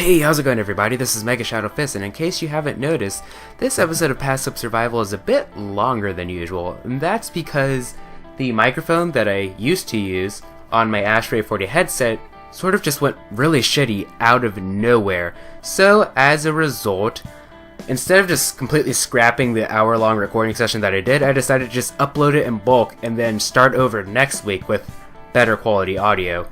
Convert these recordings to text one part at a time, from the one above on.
Hey, how's it going everybody? This is Mega Shadow Fist, and in case you haven't noticed, this episode of Pass Up Survival is a bit longer than usual, and that's because the microphone that I used to use on my Ashray 40 headset sort of just went really shitty out of nowhere. So, as a result, instead of just completely scrapping the hour-long recording session that I did, I decided to just upload it in bulk and then start over next week with better quality audio.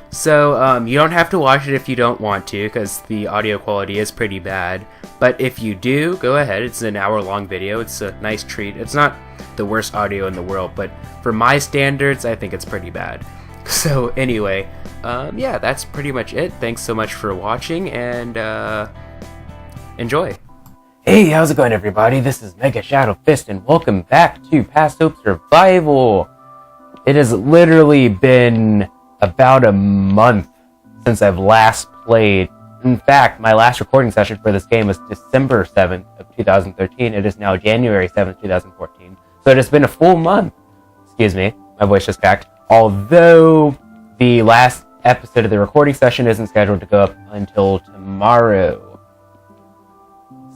So, you don't have to watch it if you don't want to, because the audio quality is pretty bad. But if you do, go ahead. It's an hour-long video. It's a nice treat. It's not the worst audio in the world, but for my standards, I think it's pretty bad. So, anyway, yeah, that's pretty much it. Thanks so much for watching, and, enjoy. Hey, how's it going, everybody? This is Mega Shadow Fist, and welcome back to Past Hope Survival. It has literally been about a month since I've last played. In fact, my last recording session for this game was December 7th of 2013. It is now January 7th, 2014. So it has been a full month. Excuse me, my voice just cracked. Although the last episode of the recording session isn't scheduled to go up until tomorrow.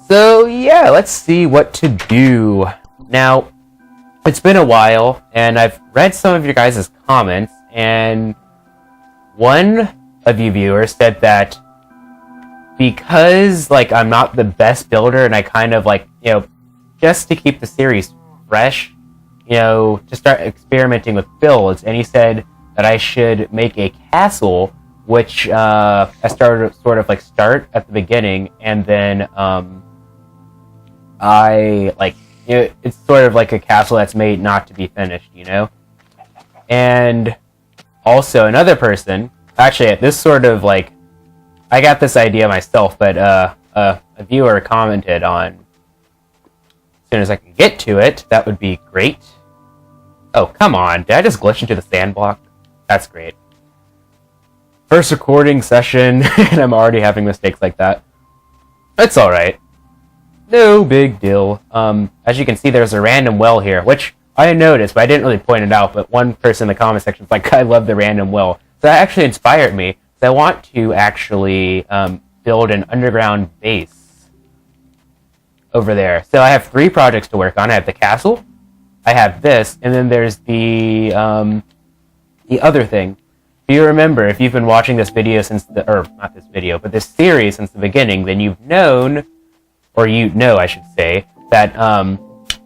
So yeah, let's see what to do. Now, it's been a while, and I've read some of your guys' comments, and one of you viewers said that because, I'm not the best builder and I kind of, just to keep the series fresh, to start experimenting with builds, and he said that I should make a castle, which I started start at the beginning, and then, it's sort of like a castle that's made not to be finished, And also, another person, actually, this sort of, I got this idea myself, but a viewer commented on, as soon as I can get to it, that would be great. Oh, come on, did I just glitch into the sand block? That's great. First recording session, and I'm already having mistakes like that. It's alright. No big deal. As you can see, there's a random well here, which I noticed, but I didn't really point it out, but one person in the comment section was like, I love the random well. So that actually inspired me. So I want to actually build an underground base over there. So I have 3 projects to work on. I have the castle, I have this, and then there's the other thing. If you remember, if you've been watching this video since not this video, but this series since the beginning, then you've known, or you know, I should say, that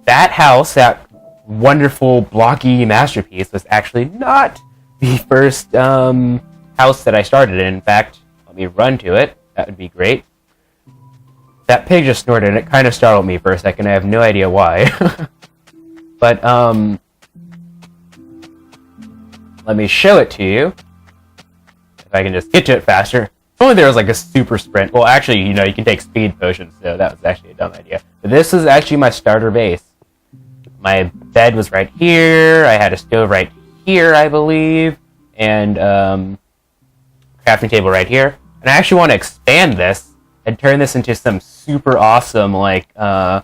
that house, that wonderful blocky masterpiece, was actually not the first house that I started in. In fact, let me run to it. That would be great. That pig just snorted, and it kind of startled me for a second. I have no idea why. But, let me show it to you. If I can just get to it faster. If only there was a super sprint. Well, actually, you can take speed potions, so that was actually a dumb idea. But this is actually my starter base. My bed was right here. I had a stove right here, I believe, and crafting table right here. And I actually want to expand this and turn this into some super awesome, because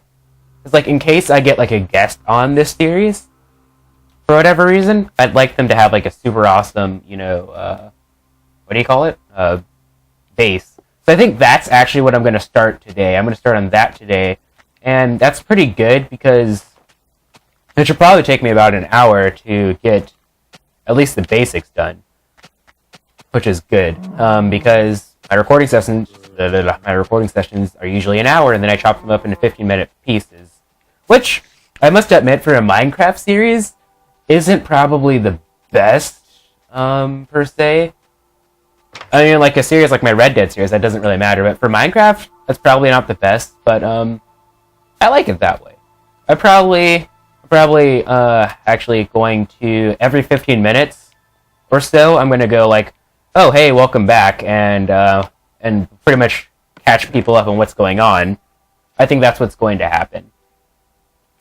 in case I get a guest on this series, for whatever reason, I'd like them to have a super awesome, what do you call it? Base. So I think that's actually what I'm going to start today. I'm going to start on that today, and that's pretty good because it should probably take me about an hour to get at least the basics done, which is good, because my recording sessions are usually an hour, and then I chop them up into 15-minute pieces, which I must admit, for a Minecraft series, isn't probably the best, per se. I mean, a series like my Red Dead series, that doesn't really matter, but for Minecraft, that's probably not the best, but I like it that way. I probably actually going to, every 15 minutes or so, I'm going to go oh, hey, welcome back, and pretty much catch people up on what's going on. I think that's what's going to happen,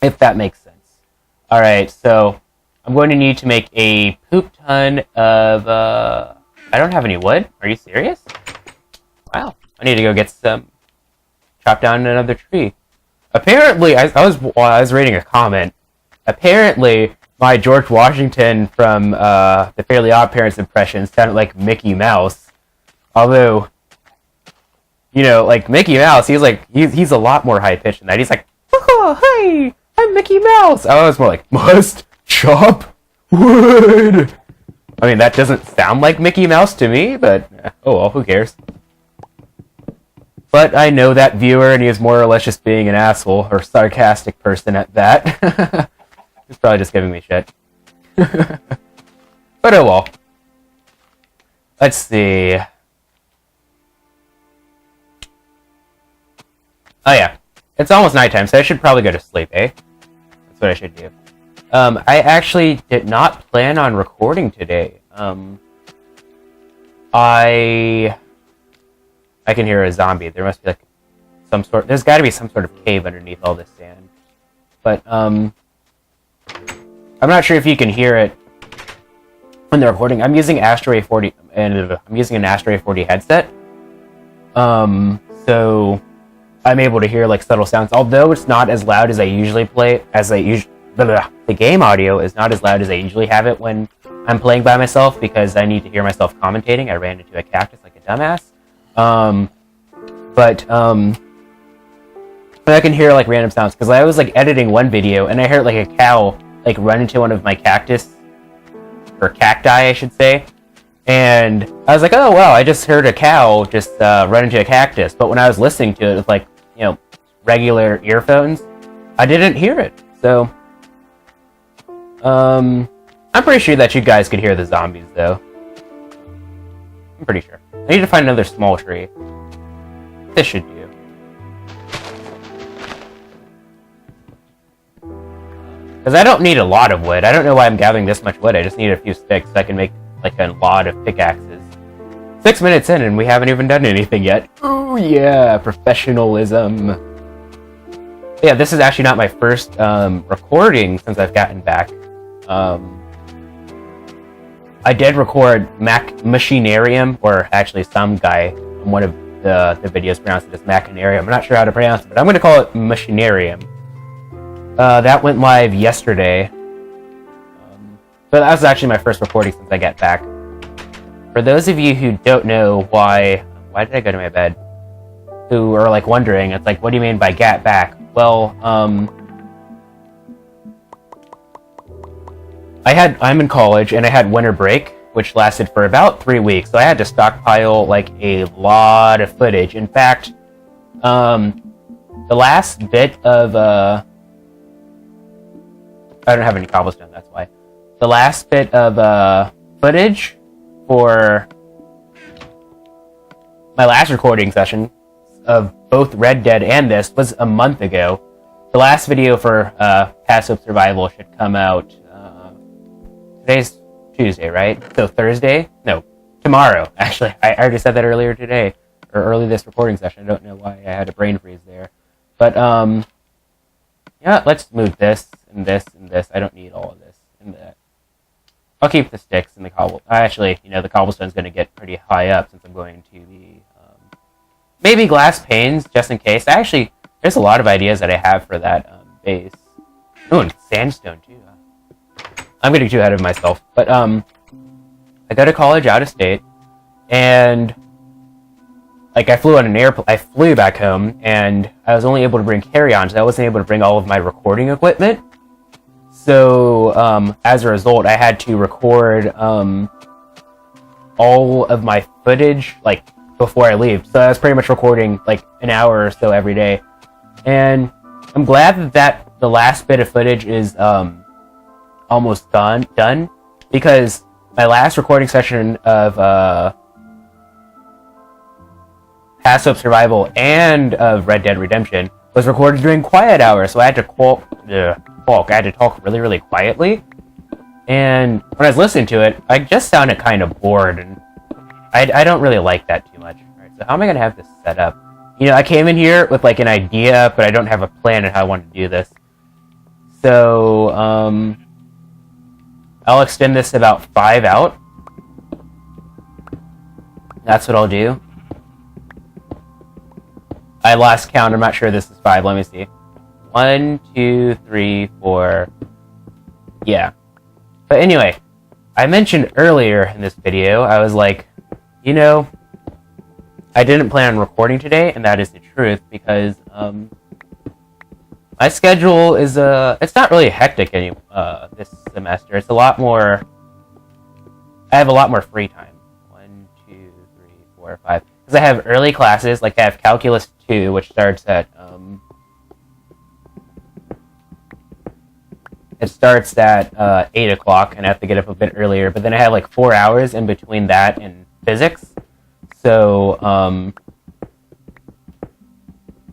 if that makes sense. Alright, so I'm going to need to make a poop ton of, I don't have any wood. Are you serious? Wow, I need to go get some, chop down another tree. Apparently, I was reading a comment. Apparently, my George Washington from the Fairly Odd Parents impression sounded like Mickey Mouse. Although, You know, like Mickey Mouse, he's a lot more high pitched than that. He's like, oh, hey, I'm Mickey Mouse. I was more like, must chop wood. I mean, that doesn't sound like Mickey Mouse to me, but oh well, who cares? But I know that viewer, and he is more or less just being an asshole or sarcastic person at that. He's probably just giving me shit. But oh well. Let's see. Oh yeah, it's almost nighttime, so I should probably go to sleep, eh? That's what I should do. I actually did not plan on recording today. I can hear a zombie. There must be like there's gotta be some sort of cave underneath all this sand. But, I'm not sure if you can hear it when they're recording. I'm using Astro 40, and I'm using an Astro 40 headset. So I'm able to hear like subtle sounds, although it's not as loud as I usually play. The game audio is not as loud as I usually have it when I'm playing by myself because I need to hear myself commentating. I ran into a cactus like a dumbass. But I can hear like random sounds because I was like editing one video and I heard like a cow like run into one of my cactus or cacti, I should say. And I was like, oh wow, I just heard a cow just run into a cactus. But when I was listening to it with like, you know, regular earphones, I didn't hear it. So, I'm pretty sure that you guys could hear the zombies though. I'm pretty sure. I need to find another small tree. This should do. Because I don't need a lot of wood. I don't know why I'm gathering this much wood. I just need a few sticks so I can make like a lot of pickaxes. 6 minutes in and we haven't even done anything yet. Oh yeah, professionalism. Yeah, this is actually not my first recording since I've gotten back. I did record Machinarium, or actually some guy in one of the videos pronounced it as Machinarium. I'm not sure how to pronounce it, but I'm going to call it Machinarium. That went live yesterday. But that was actually my first recording since I got back. For those of you who don't know why did I go to my bed? Who are like wondering, it's like, what do you mean by get back? Well, I'm in college and I had winter break, which lasted for about 3 weeks. So I had to stockpile like a lot of footage. In fact, the last bit of I don't have any cobblestone, that's why. The last bit of footage for my last recording session of both Red Dead and this was a month ago. The last video for Passive Survival should come out today's Tuesday, right? So Thursday? No, tomorrow. Actually, I already said that earlier today, or early this recording session. I don't know why I had a brain freeze there. But, yeah, let's move this, and this, and this. I don't need all of this and that. I'll keep the sticks and the cobble. Actually, you know, the cobblestone's going to get pretty high up since I'm going to the, maybe glass panes, just in case. Actually, there's a lot of ideas that I have for that, base. Oh, and sandstone, too. I'm getting too ahead of myself. But, I go to college out of state, and, like, I flew back home, and I was only able to bring carry-ons. I wasn't able to bring all of my recording equipment. So, as a result, I had to record, all of my footage, like, before I leave. So I was pretty much recording, like, an hour or so every day. And I'm glad that the last bit of footage is, almost done, because my last recording session of Passive Survival and of Red Dead Redemption was recorded during quiet hours, so I had to I had to talk really, really quietly. And when I was listening to it, I just sounded kind of bored, and I don't really like that too much. All right, so how am I gonna have this set up? You know, I came in here with like an idea, but I don't have a plan on how I want to do this. So, I'll extend this about 5 out. That's what I'll do. I lost count. I'm not sure this is 5. Let me see. 1, 2, 3, 4. Yeah. But anyway, I mentioned earlier in this video, I was like, you know, I didn't plan on recording today, and that is the truth, because my schedule is it's not really hectic this semester. It's a lot more. I have a lot more free time. 1, 2, 3, 4, 5. Because I have early classes, like I have Calculus 2, which starts at it starts at 8 o'clock, and I have to get up a bit earlier. But then I have like 4 hours in between that and physics. So,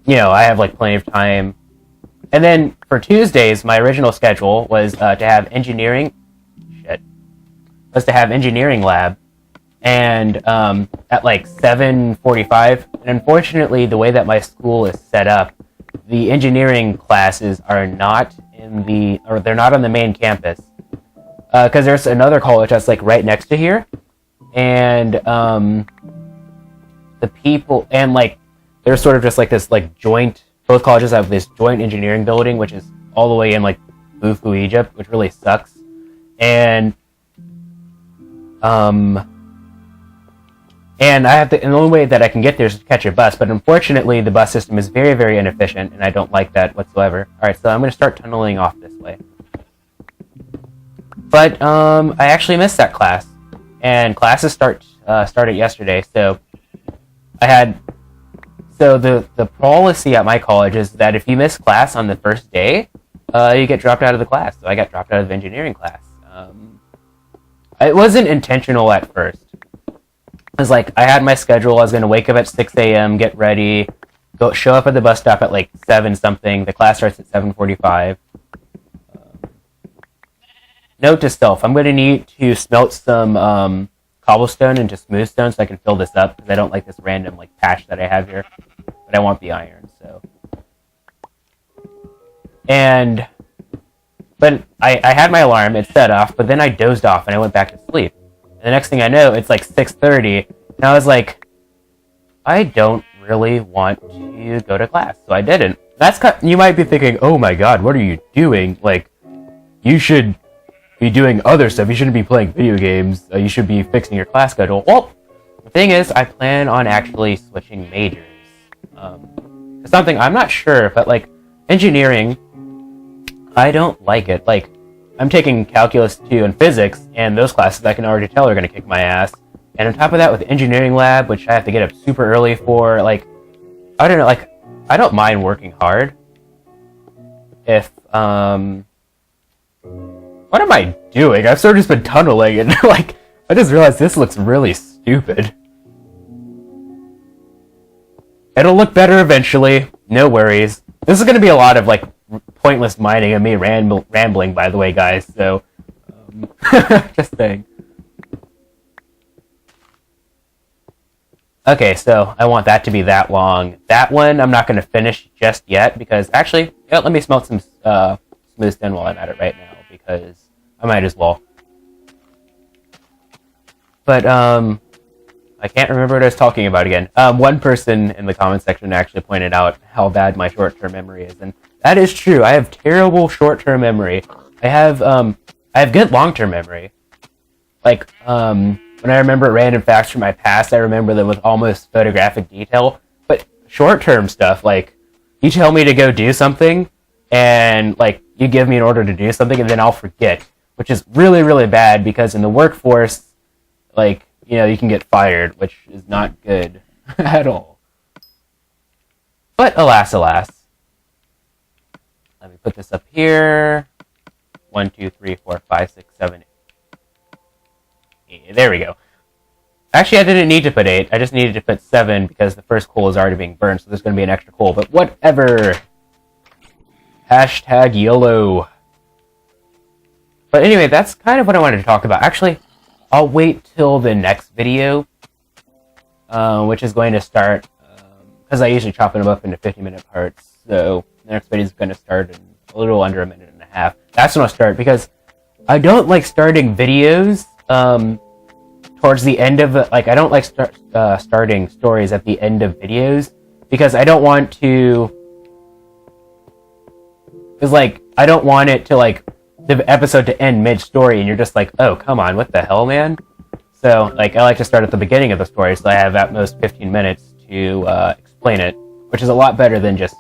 I have like plenty of time. And then for Tuesdays, my original schedule was to have engineering lab, and at like 7:45. And unfortunately, the way that my school is set up, the engineering classes are not they're not on the main campus, because there's another college that's like right next to here, and the people, and like there's sort of just like this like joint. Both colleges have this joint engineering building, which is all the way in like Bufu, Egypt, which really sucks. And and the only way that I can get there is to catch a bus, but unfortunately the bus system is very, very inefficient, and I don't like that whatsoever. Alright, so I'm going to start tunneling off this way. But I actually missed that class, and classes started yesterday, so the policy at my college is that if you miss class on the first day, you get dropped out of the class. So I got dropped out of the engineering class. It wasn't intentional at first. It was like, I had my schedule. I was going to wake up at 6 a.m., get ready, show up at the bus stop at like 7 something. The class starts at 7:45. Note to self, I'm going to need to smelt some cobblestone into smooth stone so I can fill this up, because I don't like this random like patch that I have here. But I want the iron, so. But I had my alarm, it set off, but then I dozed off and I went back to sleep. And the next thing I know, it's like 6:30, and I was like, I don't really want to go to class, so I didn't. You might be thinking, oh my god, what are you doing? Like, you should be doing other stuff. You shouldn't be playing video games. You should be fixing your class schedule. Well, the thing is, I plan on actually switching majors. Something I'm not sure, but like engineering, I don't like it. Like, I'm taking Calculus 2 and Physics, and those classes I can already tell are going to kick my ass. And on top of that, with engineering lab, which I have to get up super early for, like, I don't know, like, I don't mind working hard. If, what am I doing? I've sort of just been tunneling, and, like, I just realized this looks really stupid. It'll look better eventually, no worries. This is going to be a lot of, like, pointless mining and me rambling, by the way, guys, so just saying. Okay, so I want that to be that long. That one I'm not going to finish just yet, because actually, let me smelt some smooth stone while I'm at it right now, because I might as well. But I can't remember what I was talking about again. One person in the comment section actually pointed out how bad my short-term memory is, and that is true. I have terrible short-term memory. I have good long-term memory. Like, when I remember random facts from my past, I remember them with almost photographic detail. But short-term stuff, like, you tell me to go do something, and, like, you give me an order to do something, and then I'll forget, which is really, really bad, because in the workforce, like, you can get fired, which is not good at all. But alas, alas. Let me put this up here. 1, 2, 3, 4, 5, 6, 7, 8. There we go. Actually, I didn't need to put 8. I just needed to put 7 because the first coal is already being burned, so there's going to be an extra coal. But whatever. Hashtag YOLO. But anyway, that's kind of what I wanted to talk about. Actually, I'll wait till the next video, which is going to start, because I usually chop them up into 50-minute parts, so the next video is going to start in a little under 1.5 minutes. That's when I'll start, because I don't like starting videos towards the end of it. Like, I don't like starting stories at the end of videos, because I don't want to, because, like, I don't want it to, like, the episode to end mid-story, and you're just like, oh, come on, what the hell, man? So, like, I like to start at the beginning of the story, so I have at most 15 minutes to explain it, which is a lot better than just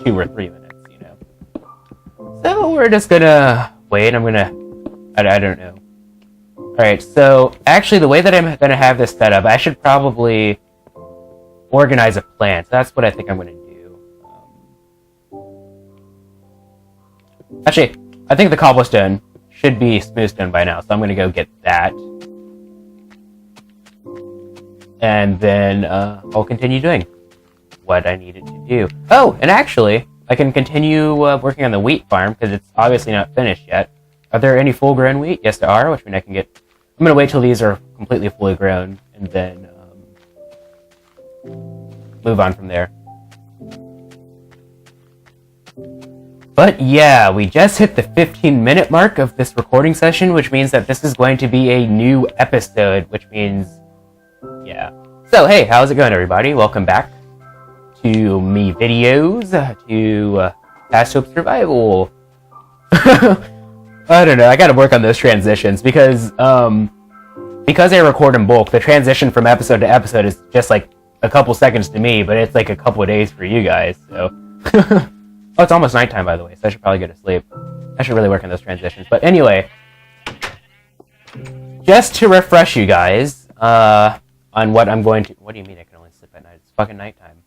2 or 3 minutes, you know. So we're just gonna wait. I don't know. Alright, so actually the way that I'm gonna have this set up, I should probably organize a plan. So that's what I think I'm gonna do. Actually, I think the cobblestone should be smooth stone by now, so I'm gonna go get that. And then I'll continue doing what I needed to do. Oh, and actually, I can continue working on the wheat farm, because it's obviously not finished yet. Are there any full-grown wheat? Yes, there are, which means I can get... I'm going to wait till these are completely fully grown, and then move on from there. But yeah, we just hit the 15-minute mark of this recording session, which means that this is going to be a new episode, which means... yeah. So, hey, how's it going, everybody? Welcome back to me videos, to Past Hope Survival. I don't know, I gotta work on those transitions, because I record in bulk, the transition from episode to episode is just like a couple seconds to me, but it's like a couple of days for you guys, so... oh, it's almost nighttime, by the way, so I should probably go to sleep. I should really work on those transitions. But anyway, just to refresh you guys, on what I'm going to... What do you mean I can only sleep at night? It's fucking nighttime.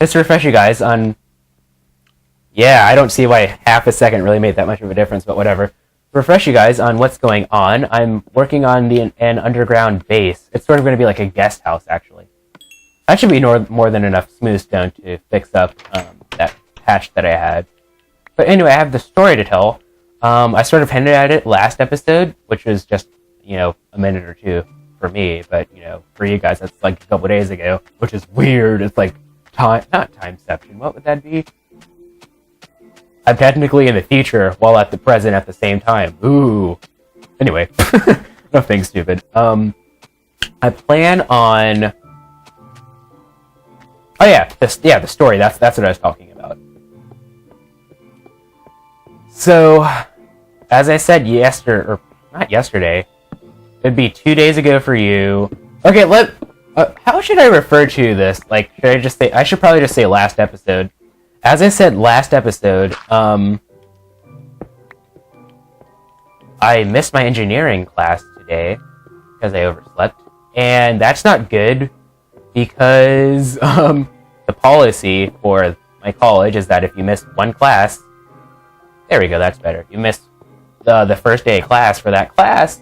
Just to refresh you guys on... Yeah, I don't see why half a second really made that much of a difference, but whatever. To refresh you guys on what's going on, I'm working on an underground base. It's sort of going to be like a guest house, actually. That should be more than enough smooth stone to fix up that patch that I had. But anyway, I have the story to tell. I sort of hinted at it last episode, which was just, you know, a minute or two for me, but, you know, for you guys, that's like a couple days ago, which is weird. It's like not timeception. What would that be? I'm technically in the future while at the present at the same time. Ooh. Anyway, nothing stupid. I plan on... Oh yeah, the story. That's what I was talking about. So, as I said not yesterday, it'd be 2 days ago for you. Okay, how should I refer to this? Like, should I just say... I should probably just say last episode. As I said last episode, I missed my engineering class today because I overslept, and that's not good because the policy for my college is that if you miss one class, there we go, that's better. You miss the first day of class for that class,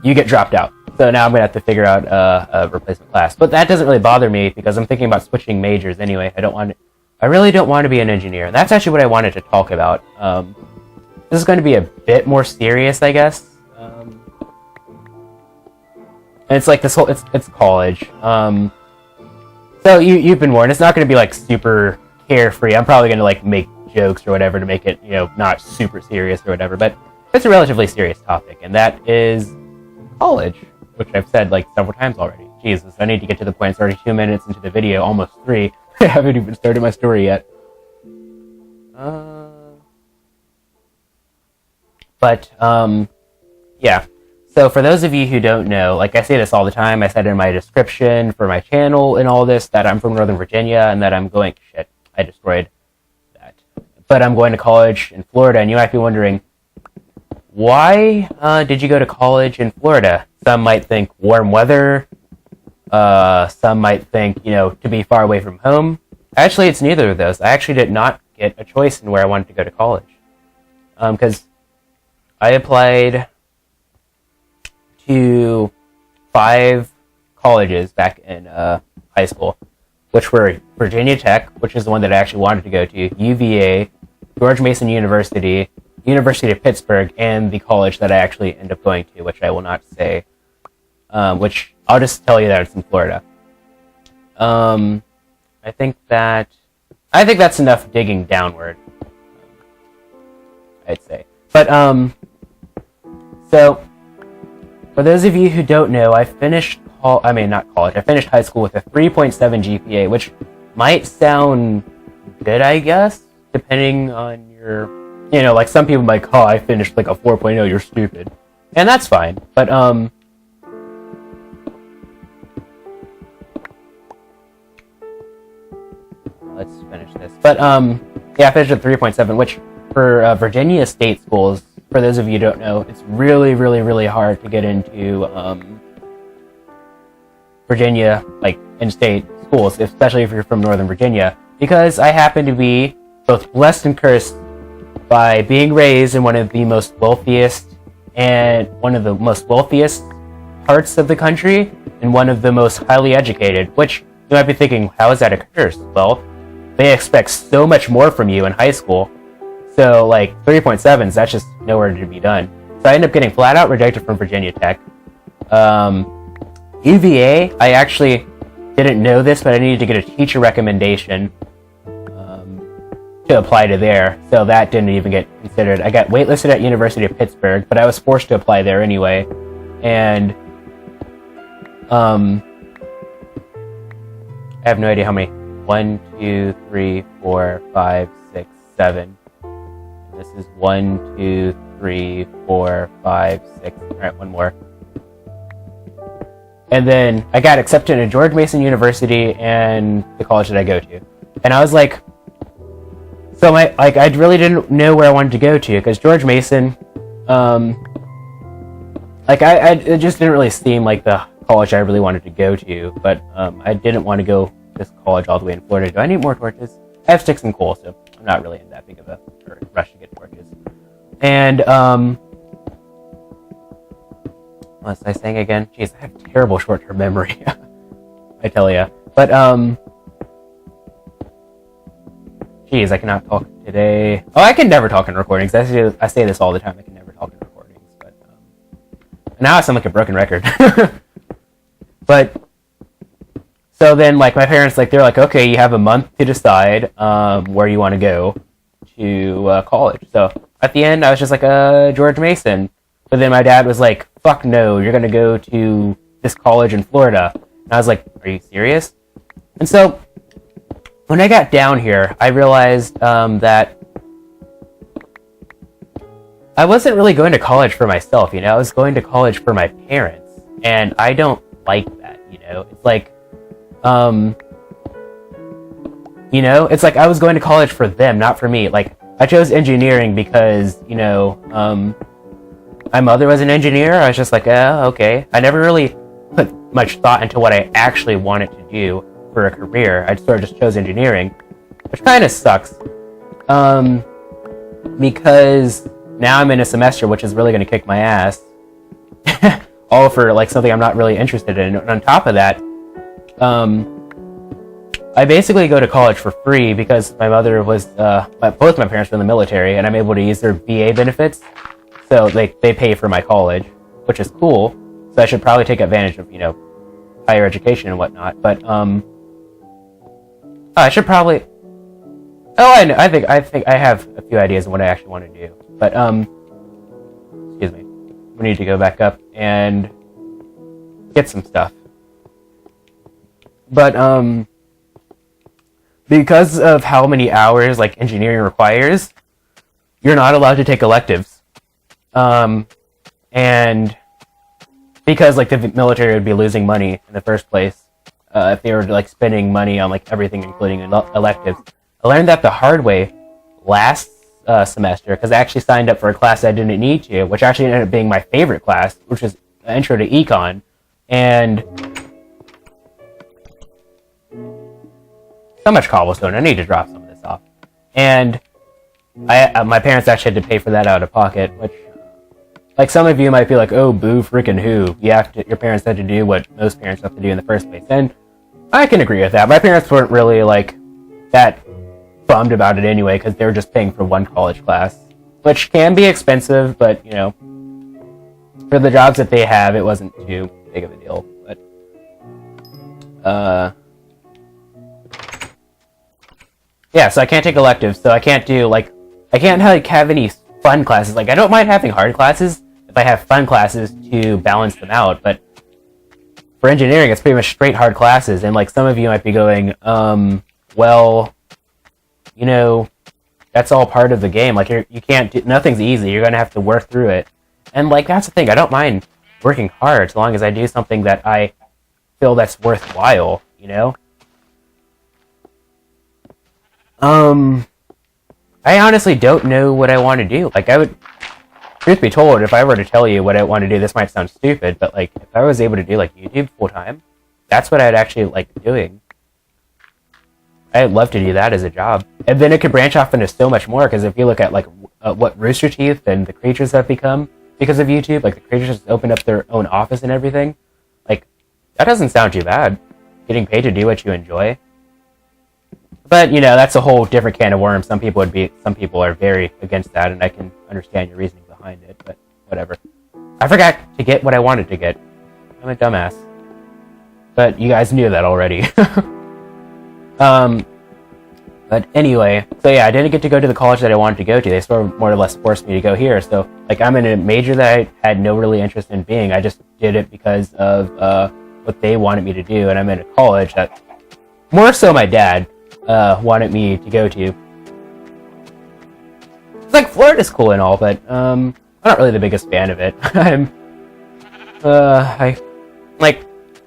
you get dropped out. So now I'm going to have to figure out a replacement class. But that doesn't really bother me because I'm thinking about switching majors anyway. I really don't want to be an engineer. That's actually what I wanted to talk about. This is going to be a bit more serious, I guess. And it's like this whole... It's college. So you've been warned. It's not going to be like super carefree. I'm probably going to like make jokes or whatever to make it, you know, not super serious or whatever. But it's a relatively serious topic, and that is college, which I've said like several times already. Jesus, I need to get to the point. It's already 2 minutes into the video, almost 3. I haven't even started my story yet. Yeah. So for those of you who don't know, like I say this all the time, I said in my description for my channel and all this that I'm from Northern Virginia and that I'm going... Shit, I destroyed that. But I'm going to college in Florida, and you might be wondering, why did you go to college in Florida? Some might think warm weather. Some might think, you know, to be far away from home. Actually, it's neither of those. I actually did not get a choice in where I wanted to go to college. Because I applied to 5 colleges back in high school, which were Virginia Tech, which is the one that I actually wanted to go to, UVA, George Mason University, University of Pittsburgh, and the college that I actually ended up going to, which I will not say, which I'll just tell you that it's in Florida. I think that's enough digging downward, I'd say. But, so, for those of you who don't know, I finished I finished high school with a 3.7 GPA, which might sound good, I guess, depending on your, you know, like some people might call, I finished like a 4.0, you're stupid. And that's fine. But, let's finish this. But yeah, I finished at 3.7, which for Virginia state schools, for those of you who don't know, it's really, really, really hard to get into Virginia, like in-state schools, especially if you're from Northern Virginia, because I happen to be both blessed and cursed by being raised in one of the most wealthiest parts of the country, and one of the most highly educated, which you might be thinking, how is that a curse? Well, they expect so much more from you in high school. So, like, 3.7s, that's just nowhere to be done. So I ended up getting flat out rejected from Virginia Tech. UVA, I actually didn't know this, but I needed to get a teacher recommendation to apply to there. So that didn't even get considered. I got waitlisted at University of Pittsburgh, but I was forced to apply there anyway. And I have no idea how many. 1, 2, 3, 4, 5, 6, 7. And this is 1, 2, 3, 4, 5, 6. Alright, one more. And then I got accepted to George Mason University and the college that I go to. And I was like, so I really didn't know where I wanted to go to, because George Mason, it just didn't really seem like the college I really wanted to go to, but I didn't want to go to this college all the way in Florida. Do I need more torches? I have sticks and coal, so I'm not really in that big of a rush to get torches. And, what was I saying again? Jeez, I have terrible short-term memory, I tell ya. But, jeez, I cannot talk today. Oh, I can never talk in recordings. I say this all the time. I can never talk in recordings, but, now I sound like a broken record. But, so then, like, my parents, like, they're like, okay, you have a month to decide where you want to go to college. So, at the end, I was just like, George Mason. But then my dad was like, fuck no, you're going to go to this college in Florida. And I was like, are you serious? And so, when I got down here, I realized that I wasn't really going to college for myself, I was going to college for my parents. And I don't like that, It's like, it's like I was going to college for them, not for me. Like, I chose engineering because, my mother was an engineer. I was just like, oh, okay. I never really put much thought into what I actually wanted to do for a career. I sort of just chose engineering, which kind of sucks. Because now I'm in a semester which is really going to kick my ass. All for, like, something I'm not really interested in. And on top of that, I basically go to college for free because my mother was, both my parents were in the military, and I'm able to use their VA benefits. So they pay for my college, which is cool. So I should probably take advantage of, higher education and whatnot. But, I should probably, I know, I think I have a few ideas of what I actually want to do. But, excuse me. We need to go back up and get some stuff. But, because of how many hours, like, engineering requires, you're not allowed to take electives. And because, like, the military would be losing money in the first place, if they were, like, spending money on, like, everything, including electives. I learned that the hard way last semester, because I actually signed up for a class I didn't need to, which actually ended up being my favorite class, which was Intro to Econ. And so much cobblestone. I need to drop some of this off. And my parents actually had to pay for that out of pocket, which, like, some of you might be like, oh, boo frickin' who? Your parents had to do what most parents have to do in the first place. And I can agree with that. My parents weren't really, like, that bummed about it anyway, because they were just paying for one college class, which can be expensive, but, for the jobs that they have, it wasn't too big of a deal. But, yeah, so I can't take electives, so I can't do, like, I can't, like, have any fun classes. Like, I don't mind having hard classes if I have fun classes to balance them out, but for engineering, it's pretty much straight hard classes, and, like, some of you might be going, well, that's all part of the game. Like, you can't do, nothing's easy. You're gonna have to work through it. And, like, that's the thing. I don't mind working hard as long as I do something that I feel that's worthwhile, I honestly don't know what I want to do. Like, I would, truth be told, if I were to tell you what I want to do, this might sound stupid, but like, if I was able to do like YouTube full time, that's what I'd actually like doing. I'd love to do that as a job, and then it could branch off into so much more. Because if you look at like what Rooster Teeth and the creatures have become because of YouTube, like the creatures just opened up their own office and everything. Like, that doesn't sound too bad. Getting paid to do what you enjoy. But, you know, that's a whole different can of worms. Some people are very against that, and I can understand your reasoning behind it, but whatever. I forgot to get what I wanted to get. I'm a dumbass. But you guys knew that already. But anyway, so yeah, I didn't get to go to the college that I wanted to go to. They sort of more or less forced me to go here. So, like, I'm in a major that I had no really interest in being. I just did it because of what they wanted me to do, and I'm in a college that, more so my dad, wanted me to go to. It's like, Florida's cool and all, but I'm not really the biggest fan of it.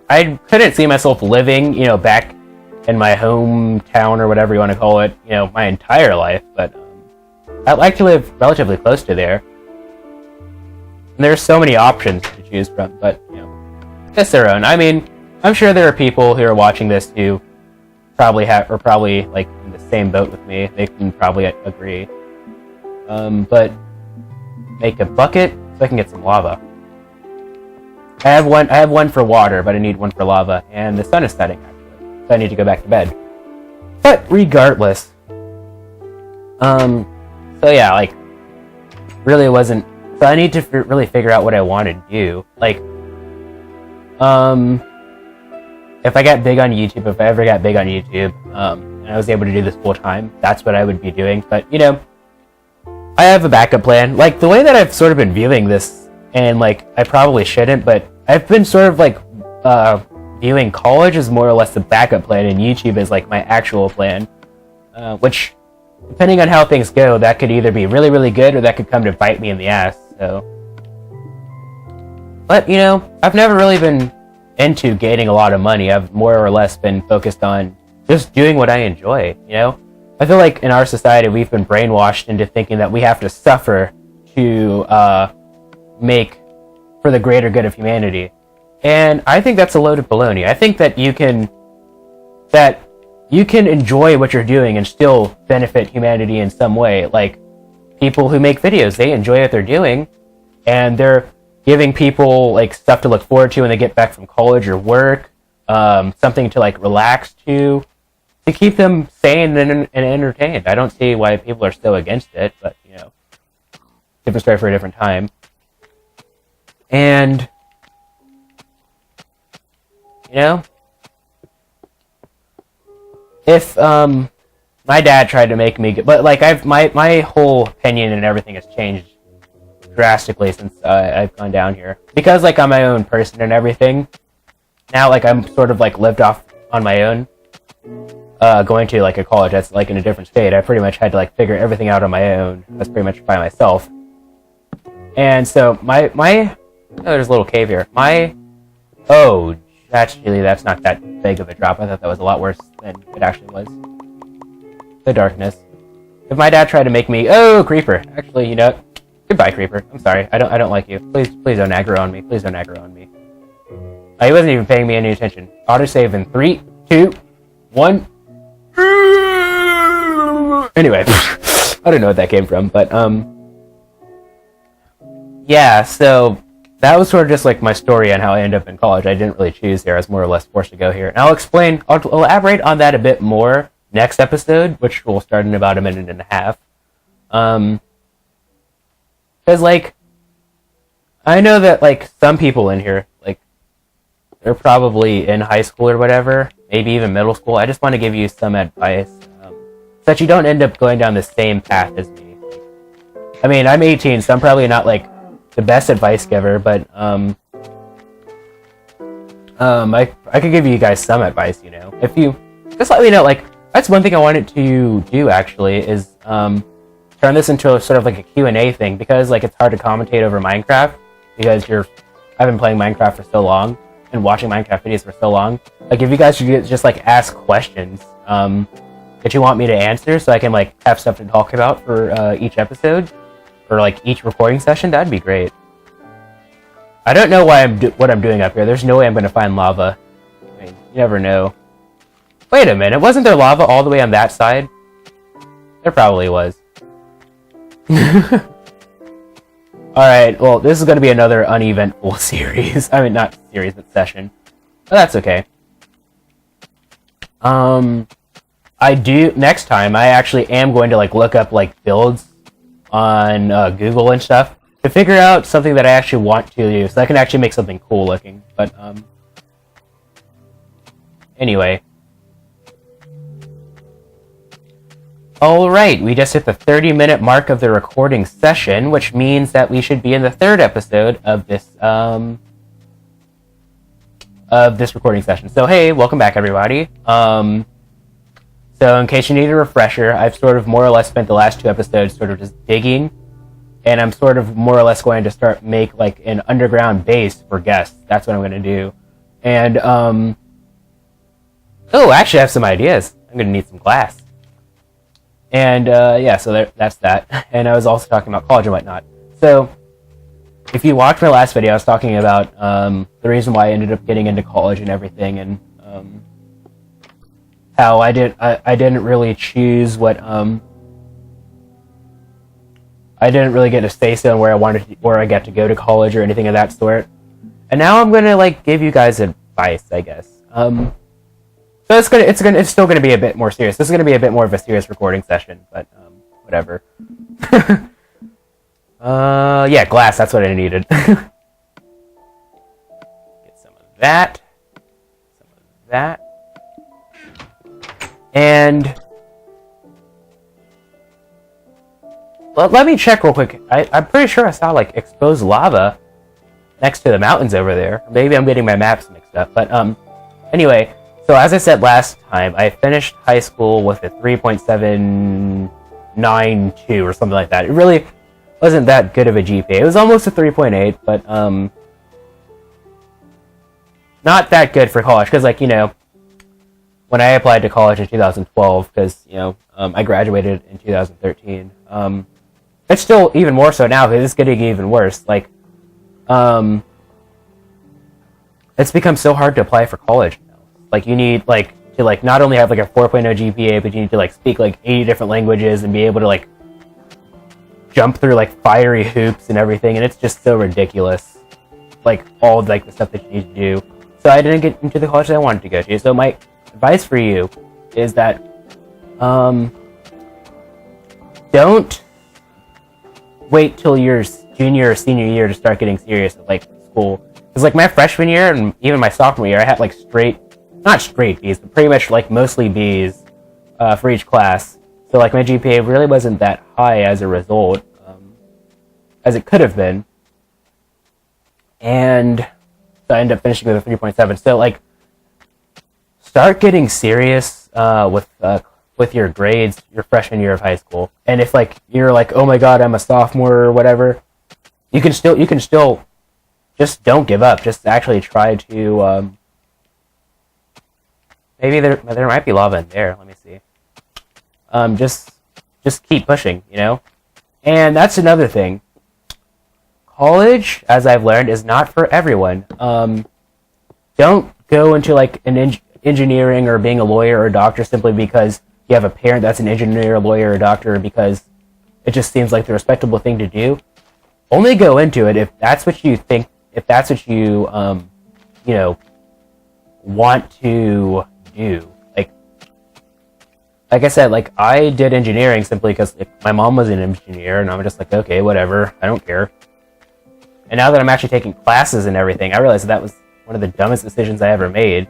I couldn't see myself living, you know, back in my hometown or whatever you want to call it, you know, my entire life, but I'd like to live relatively close to there. And there's so many options to choose from, but, you know, it's their own. I mean, I'm sure there are people who are watching this who probably like in the same boat with me. They can probably agree. But make a bucket so I can get some lava. I have one for water, but I need one for lava, and the sun is setting actually. So I need to go back to bed. But regardless, so yeah, like, really wasn't. So I need to really figure out what I want to do. Like, if I got big on YouTube, if I ever got big on YouTube, and I was able to do this full time, that's what I would be doing. But, you know, I have a backup plan. Like, the way that I've sort of been viewing this, and like, I probably shouldn't, but I've been sort of like, viewing college as more or less the backup plan, and YouTube is like my actual plan, which, depending on how things go, that could either be really, really good, or that could come to bite me in the ass, so. But, you know, I've never really been into gaining a lot of money. I've more or less been focused on just doing what I enjoy, you know? I feel like in our society, we've been brainwashed into thinking that we have to suffer to make for the greater good of humanity. And I think that's a load of baloney. I think that you can enjoy what you're doing and still benefit humanity in some way. Like, people who make videos, they enjoy what they're doing, and they're giving people like stuff to look forward to when they get back from college or work, something to like relax to keep them sane and entertained. I don't see why people are so against it, but, you know, different story for a different time. And, you know, if my dad tried to make me, but like my whole opinion and everything has changed drastically since I've gone down here, because like I'm my own person and everything. Now, like, I'm sort of like lived off on my own, going to like a college that's like in a different state. I pretty much had to like figure everything out on my own. That's pretty much by myself. And so my oh, there's a little cave here. That's not that big of a drop. I thought that was a lot worse than it actually was. The darkness. If my dad tried to make me, creeper. Actually, you know what? Goodbye, creeper. I'm sorry. I don't like you. Please don't aggro on me. Please don't aggro on me. He wasn't even paying me any attention. Autosave in 3, 2, 1. Anyway, I don't know what that came from, but yeah. So that was sort of just like my story on how I ended up in college. I didn't really choose here. I was more or less forced to go here. And I'll elaborate on that a bit more next episode, which will start in about a minute and a half. Because, like, I know that, like, some people in here, like, they're probably in high school or whatever, maybe even middle school. I just want to give you some advice, so that you don't end up going down the same path as me. I mean, I'm 18, so I'm probably not, like, the best advice giver, but I could give you guys some advice, you know. If you just let me know, like, that's one thing I wanted to do actually, is turn this into a sort of like a Q&A thing, because like it's hard to commentate over Minecraft because I've been playing Minecraft for so long and watching Minecraft videos for so long. Like, if you guys should just like ask questions, that you want me to answer, so I can like have stuff to talk about for each episode or like each recording session, that'd be great. I don't know why what I'm doing up here. There's no way I'm going to find lava. I mean, you never know. Wait a minute, wasn't there lava all the way on that side? There probably was. Alright, well, this is going to be another uneventful series. I mean, not series, but session. But that's okay. Next time, I actually am going to, like, look up, like, builds on Google and stuff to figure out something that I actually want to use, so I can actually make something cool looking. But, anyway. Alright, we just hit the 30-minute mark of the recording session, which means that we should be in the third episode of this recording session. So hey, welcome back everybody. So in case you need a refresher, I've sort of more or less spent the last 2 episodes sort of just digging, and I'm sort of more or less going to make like an underground base for guests. That's what I'm going to do. And, oh, actually I have some ideas. I'm going to need some glass. And, yeah, so that's that. And I was also talking about college and whatnot. So, if you watched my last video, I was talking about, the reason why I ended up getting into college and everything, and, how I didn't really choose what, I didn't really get a say-so on where I got to go to college or anything of that sort. And now I'm gonna, like, give you guys advice, I guess. So it's still gonna be a bit more serious. This is gonna be a bit more of a serious recording session, but whatever. Yeah, glass. That's what I needed. Get some of that, and let me check real quick. I'm pretty sure I saw like exposed lava next to the mountains over there. Maybe I'm getting my maps mixed up, but anyway. So as I said last time, I finished high school with a 3.792 or something like that. It really wasn't that good of a GPA. It was almost a 3.8, but not that good for college. Because, like, you know, when I applied to college in 2012, because, you know, I graduated in 2013, it's still even more so now, because it's getting even worse. Like, it's become so hard to apply for college. Like, you need, like, to, like, not only have, like, a 4.0 GPA, but you need to, like, speak, like, 80 different languages and be able to, like, jump through, like, fiery hoops and everything, and it's just so ridiculous. Like, all, like, the stuff that you need to do. So I didn't get into the college that I wanted to go to. So my advice for you is that, don't wait till your junior or senior year to start getting serious at, like, school. Because, like, my freshman year and even my sophomore year, I had, like, not straight B's, but pretty much, like, mostly B's for each class. So, like, my GPA really wasn't that high as a result, as it could have been. And so I ended up finishing with a 3.7. So, like, start getting serious with your grades your freshman year of high school. And if, like, you're like, oh my god, I'm a sophomore or whatever, you can still just don't give up. Just actually try to, maybe there might be lava in there. Let me see. Just keep pushing, you know? And that's another thing. College, as I've learned, is not for everyone. Don't go into, like, an engineering or being a lawyer or a doctor simply because you have a parent that's an engineer, a lawyer, or a doctor, because it just seems like the respectable thing to do. Only go into it if that's what you think, if that's what you, you know, want to do. Like I said, like, I did engineering simply because my mom was an engineer, and I'm just like, okay, whatever, I don't care. And now that I'm actually taking classes and everything, I realize that was one of the dumbest decisions I ever made.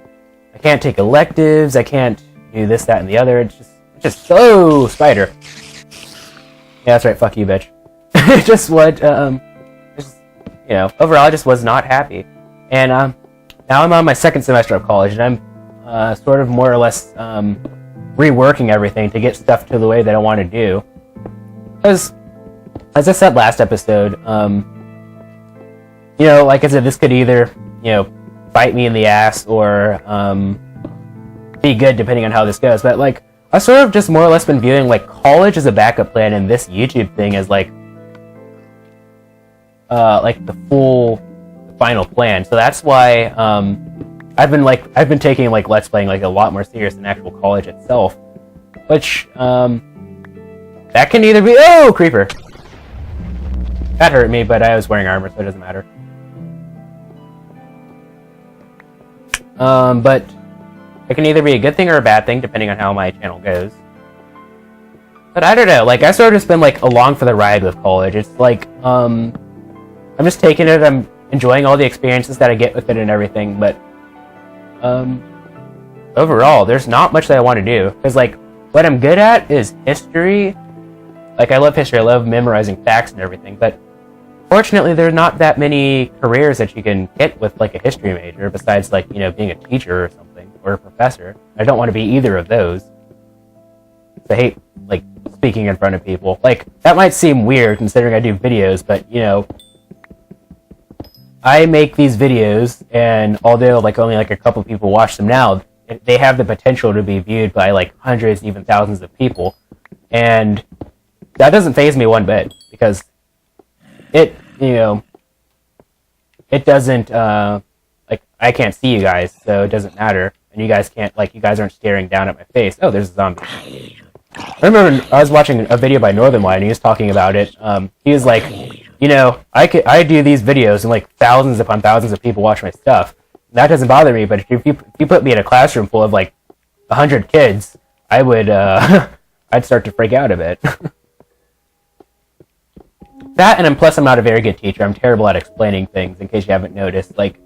I can't take electives, I can't do this, that, and the other. It's just so spider. Yeah, that's right, fuck you, bitch. It just what, just, you know, overall I just was not happy. And now I'm on my second semester of college, and I'm sort of more or less reworking everything to get stuff to the way that I want to do. Because, as I said last episode, you know, like I said, this could either, you know, bite me in the ass or be good depending on how this goes. But, like, I've sort of just more or less been viewing like college as a backup plan and this YouTube thing as like the final plan. So that's why I've been taking like Let's Playing like a lot more serious than actual college itself, which that can either be creeper. That hurt me, but I was wearing armor, so it doesn't matter. But it can either be a good thing or a bad thing, depending on how my channel goes. But I don't know, like, I sort of just been, like, along for the ride with college. It's like, I'm just taking it, I'm enjoying all the experiences that I get with it and everything, but, overall, there's not much that I want to do. Because, like, what I'm good at is history. Like, I love history, I love memorizing facts and everything, but fortunately, there's not that many careers that you can get with, like, a history major, besides, like, you know, being a teacher or something, or a professor. I don't want to be either of those. I hate, like, speaking in front of people. Like, that might seem weird, considering I do videos, but, you know, I make these videos, and although, like, only, like, a couple people watch them now, they have the potential to be viewed by, like, hundreds, even thousands of people, and that doesn't faze me one bit, because it, you know, it doesn't, like, I can't see you guys, so it doesn't matter, and you guys can't, like, you guys aren't staring down at my face. Oh, there's a zombie. I remember I was watching a video by Northern Light, and he was talking about it. He was like, you know, I do these videos, and, like, thousands upon thousands of people watch my stuff. That doesn't bother me, but if you put me in a classroom full of, like, 100 kids, I would, I'd start to freak out a bit. That, and plus I'm not a very good teacher. I'm terrible at explaining things, in case you haven't noticed. Like,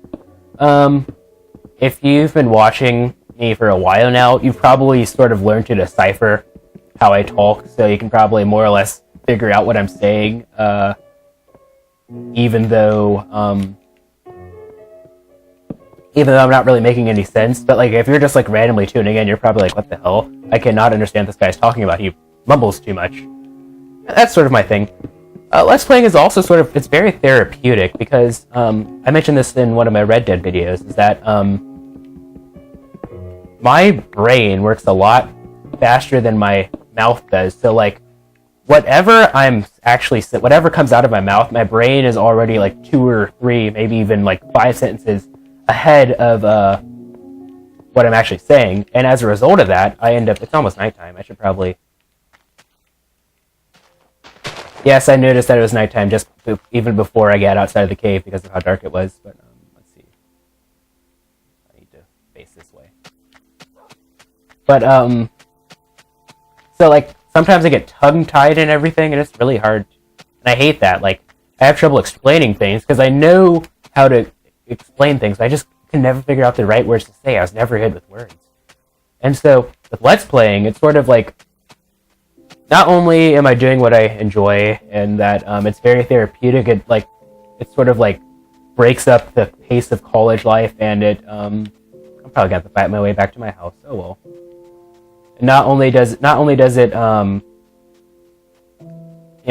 if you've been watching me for a while now, you've probably sort of learned to decipher how I talk, so you can probably more or less figure out what I'm saying, even though I'm not really making any sense. But, like, if you're just, like, randomly tuning in, you're probably like, what the hell? I cannot understand what this guy's talking about. He mumbles too much. That's sort of my thing. Let's Playing is also sort of, it's very therapeutic, because, I mentioned this in one of my Red Dead videos, is that, my brain works a lot faster than my mouth does, so, like, whatever comes out of my mouth, my brain is already, like, 2 or 3, maybe even, like, 5 sentences ahead of, what I'm actually saying, and as a result of that, it's almost nighttime, I should probably... Yes, I noticed that it was nighttime just even before I got outside of the cave because of how dark it was, but let's see. I need to face this way. But, so, like, sometimes I get tongue-tied and everything, and it's really hard. And I hate that. Like, I have trouble explaining things because I know how to explain things. I just can never figure out the right words to say. I was never good with words. And so, with Let's Playing, it's sort of like, not only am I doing what I enjoy, and that it's very therapeutic, it sort of like breaks up the pace of college life, and it I'm probably gonna have to fight my way back to my house. Oh well. And not only does it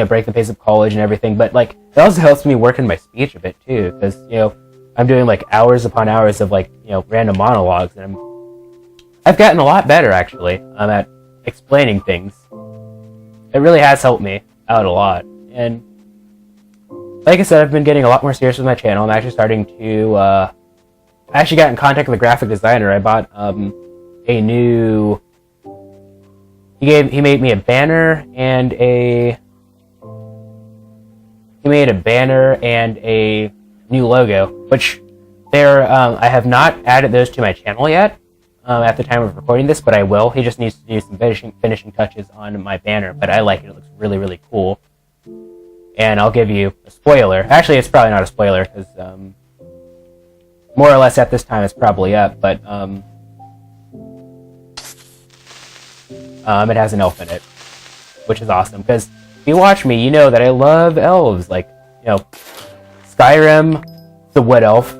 break the pace of college and everything, but, like, it also helps me work in my speech a bit too, because, you know, I'm doing, like, hours upon hours of, like, you know, random monologues, and I've gotten a lot better actually at explaining things. It really has helped me out a lot, and like I said, I've been getting a lot more serious with my channel. I'm actually starting to, I actually got in contact with a graphic designer. I bought, a new, he made me a banner and a new logo, which I have not added those to my channel yet. At the time of recording this, but I will. He just needs to do some finishing touches on my banner, but I like it. It looks really, really cool. And I'll give you a spoiler. Actually, it's probably not a spoiler, because more or less at this time it's probably up, but it has an elf in it, which is awesome, because if you watch me, you know that I love elves. Like, you know, Skyrim, the wood elf,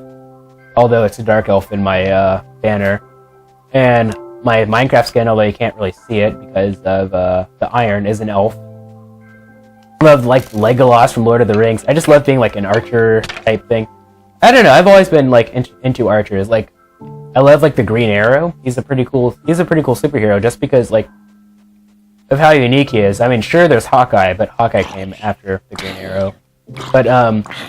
although it's a dark elf in my banner. And my Minecraft skin, although you can't really see it because of the iron, is an elf. I love, like, Legolas from Lord of the Rings. I just love being, like, an archer type thing. I don't know, I've always been, like, into archers. Like, I love, like, the Green Arrow. He's a pretty cool superhero, just because, like, of how unique he is. I mean, sure, there's Hawkeye, but Hawkeye came after the Green Arrow. But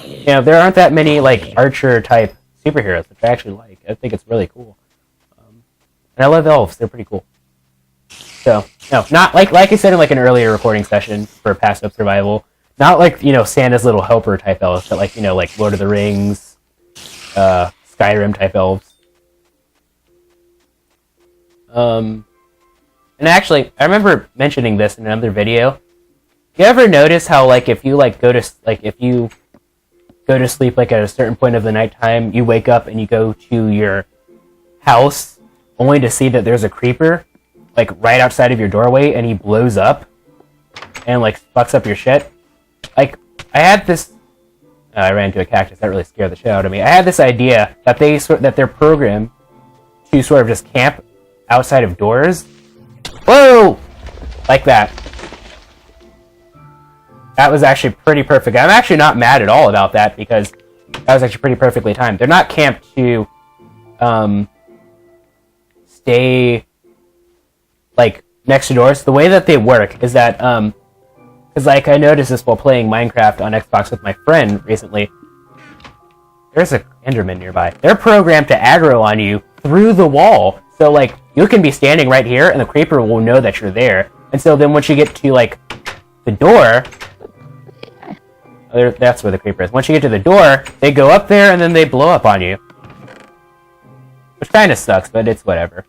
you know, there aren't that many like Archer type superheroes, which I actually like. I think it's really cool. And I love elves; they're pretty cool. So, no, not like I said in like an earlier recording session for Passed Up Survival. Not like, you know, Santa's little helper type elves, but like, you know, like Lord of the Rings, Skyrim type elves. And actually, I remember mentioning this in another video. You ever notice how like if you go to sleep like at a certain point of the nighttime, you wake up and you go to your house only to see that there's a creeper like right outside of your doorway and he blows up and like fucks up your shit? Like, I had this... I ran into a cactus. That really scared the shit out of me. I had this idea that they're programmed to sort of just camp outside of doors. Whoa! Like that. That was actually pretty perfect. I'm actually not mad at all about that because that was actually pretty perfectly timed. They're not camped to stay like next to doors. The way that they work is that because like I noticed this while playing Minecraft on Xbox with my friend recently. There's an Enderman nearby. They're programmed to aggro on you through the wall. So like you can be standing right here and the creeper will know that you're there. And so then once you get to like the door, that's where the creeper is. Once you get to the door, they go up there and then they blow up on you. Which kind of sucks, but it's whatever.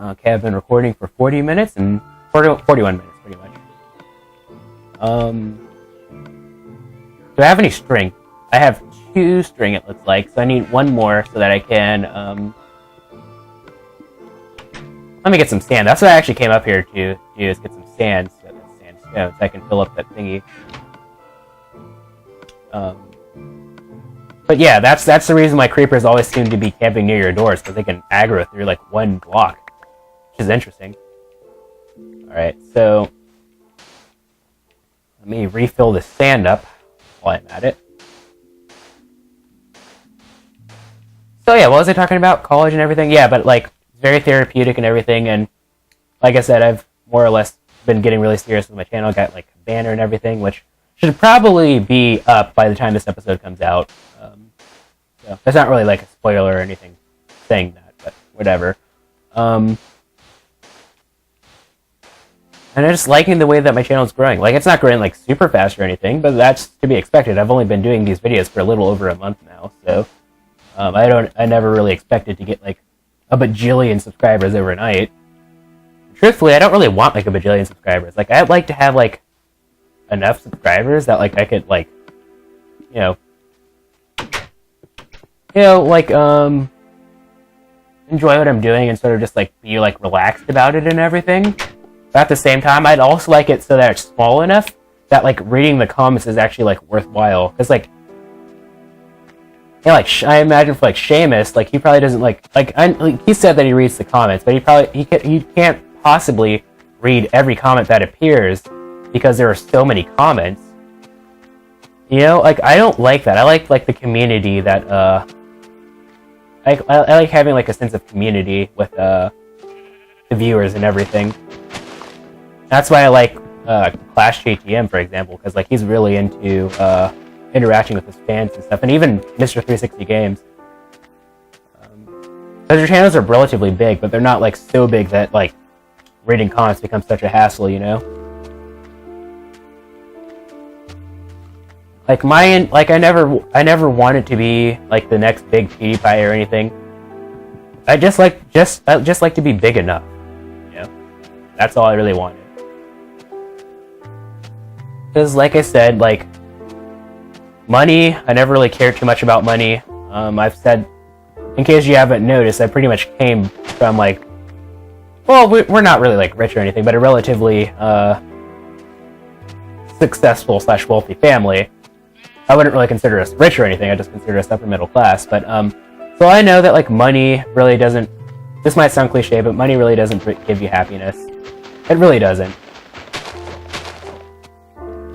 Okay, I've been recording for 40 minutes and 41 minutes, pretty much. Do I have any string? I have 2 string, it looks like, so I need 1 more so that I can, let me get some sand. That's what I actually came up here to do, is get some sand, so I can fill up that thingy. But yeah, that's the reason why creepers always seem to be camping near your doors, because they can aggro through, like, 1 block, which is interesting. Alright, so let me refill the sand up while I'm at it. So yeah, what was I talking about? College and everything? Yeah, but like, it's very therapeutic and everything, and like I said, I've more or less been getting really serious with my channel. Got like a banner and everything, which should probably be up by the time this episode comes out. So that's not really like a spoiler or anything saying that, but whatever. And I'm just liking the way that my channel is growing. Like, it's not growing like super fast or anything, but that's to be expected. I've only been doing these videos for a little over a month now, so I never really expected to get like a bajillion subscribers overnight. Truthfully, I don't really want like a bajillion subscribers. Like, I'd like to have like enough subscribers that like I could like, like enjoy what I'm doing and sort of just like be like relaxed about it and everything. But at the same time, I'd also like it so that it's small enough that like reading the comments is actually like worthwhile. Because like, like I imagine for like Seamus, like he probably doesn't like he said that he reads the comments, but he can't possibly read every comment that appears because there are so many comments. Like I don't like that. I like the community that I like having like a sense of community with the viewers and everything. That's why I like Clash JTM, for example, because like he's really into interacting with his fans and stuff, and even Mr. 360 Games. Because their channels are relatively big, but they're not like so big that like reading comments becomes such a hassle, Like mine, like I never wanted to be like the next big PewDiePie or anything. I just like to be big enough, That's all I really wanted. Because, like I said, like money, I never really cared too much about money. I've said, in case you haven't noticed, I pretty much came from like, well, we're not really like rich or anything, but a relatively successful / wealthy family. I wouldn't really consider us rich or anything. I just consider us upper middle class. But so I know that like money really doesn't. This might sound cliche, but money really doesn't give you happiness. It really doesn't.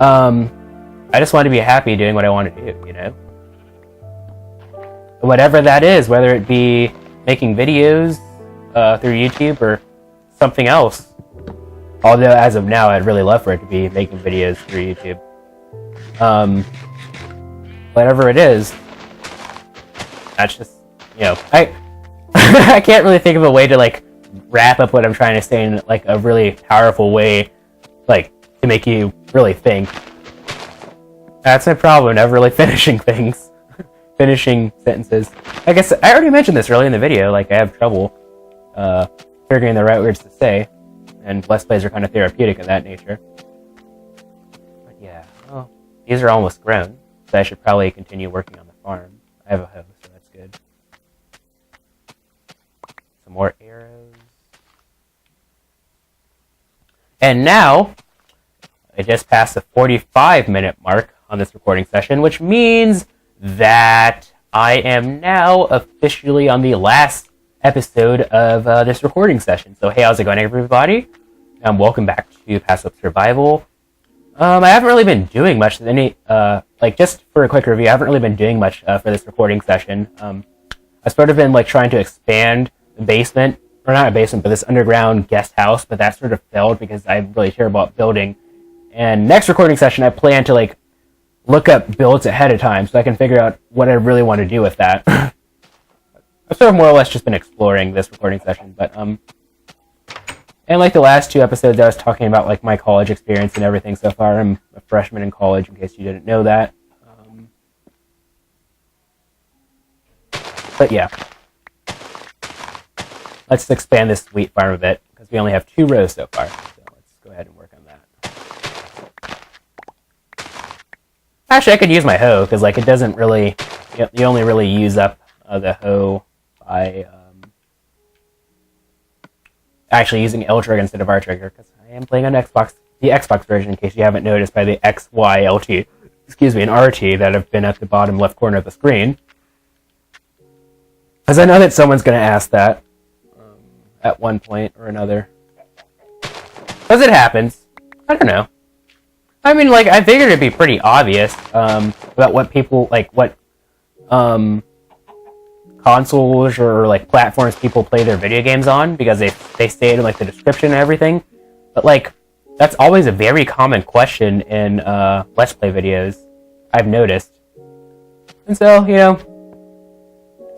I just want to be happy doing what I want to do, Whatever that is, whether it be making videos through YouTube or something else. Although as of now, I'd really love for it to be making videos for YouTube. Whatever it is, that's just, you know, I I can't really think of a way to like wrap up what I'm trying to say in like a really powerful way, like to make you really think. That's my problem, never really finishing things. Finishing sentences. I guess I already mentioned this earlier in the video, like I have trouble figuring the right words to say, and Let's Plays are kind of therapeutic in that nature. But yeah, well, these are almost grown, so I should probably continue working on the farm. I have a hoe, so that's good. Some more arrows. And now, I just passed the 45-minute mark on this recording session, which means that I am now officially on the last episode of this recording session. So hey, how's it going, everybody? Welcome back to Pass Up Survival. I haven't really been doing much. Like just for a quick review, I haven't really been doing much for this recording session. I've sort of been like trying to expand the basement, or not a basement, but this underground guest house. But that sort of failed because I'm really terrible at building. And next recording session, I plan to like look up builds ahead of time so I can figure out what I really want to do with that. I've sort of more or less just been exploring this recording session, but and like the last two episodes I was talking about like my college experience and everything so far. I'm a freshman in college in case you didn't know that. But yeah. Let's expand this wheat farm a bit because we only have 2 rows so far. So let's go ahead and work on that. Actually, I could use my hoe, because like it doesn't really, you only really use up the hoe by actually using L trigger instead of R trigger, because I am playing on Xbox, the Xbox version, in case you haven't noticed by the X, Y, LT, excuse me, and RT that have been at the bottom left corner of the screen. Because I know that someone's going to ask that at one point or another. Because it happens. I don't know. I mean, like, I figured it'd be pretty obvious about what people, like, what consoles or, like, platforms people play their video games on, because they say it in, like, the description and everything. But, like, that's always a very common question in Let's Play videos, I've noticed. And so, you know,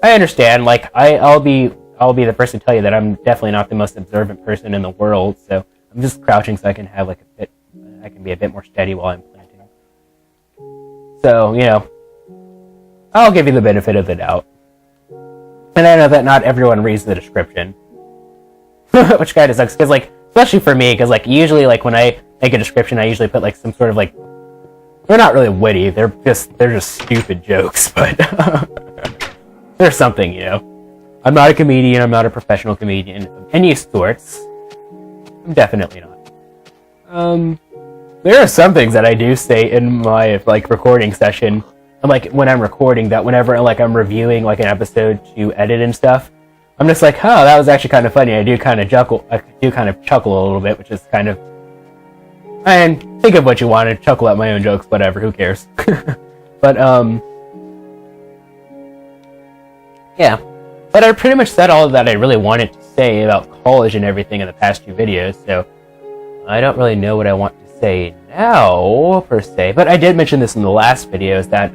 I understand. Like, I'll be the person to tell you that I'm definitely not the most observant person in the world, so I'm just crouching so I can have, like, I can be a bit more steady while I'm planting. So, you know, I'll give you the benefit of the doubt. And I know that not everyone reads the description. Which kind of sucks, because, like, especially for me, because, like, usually, like, when I make a description, I usually put, like, some sort of, like, they're not really witty, they're just stupid jokes, but there's something, you know. I'm not a comedian, I'm not a professional comedian of any sorts. I'm definitely not. There are some things that I do say in my, like, recording session, and, like, when I'm recording, that whenever, like, I'm reviewing, like, an episode to edit and stuff, I'm just like, oh, that was actually kind of funny. I do kind of chuckle a little bit, which is kind of, and think of what you want to chuckle at my own jokes, whatever, who cares. But, yeah. But I pretty much said all that I really wanted to say about college and everything in the past 2 videos, so I don't really know what I want to say now, per se. But I did mention this in the last video, is that,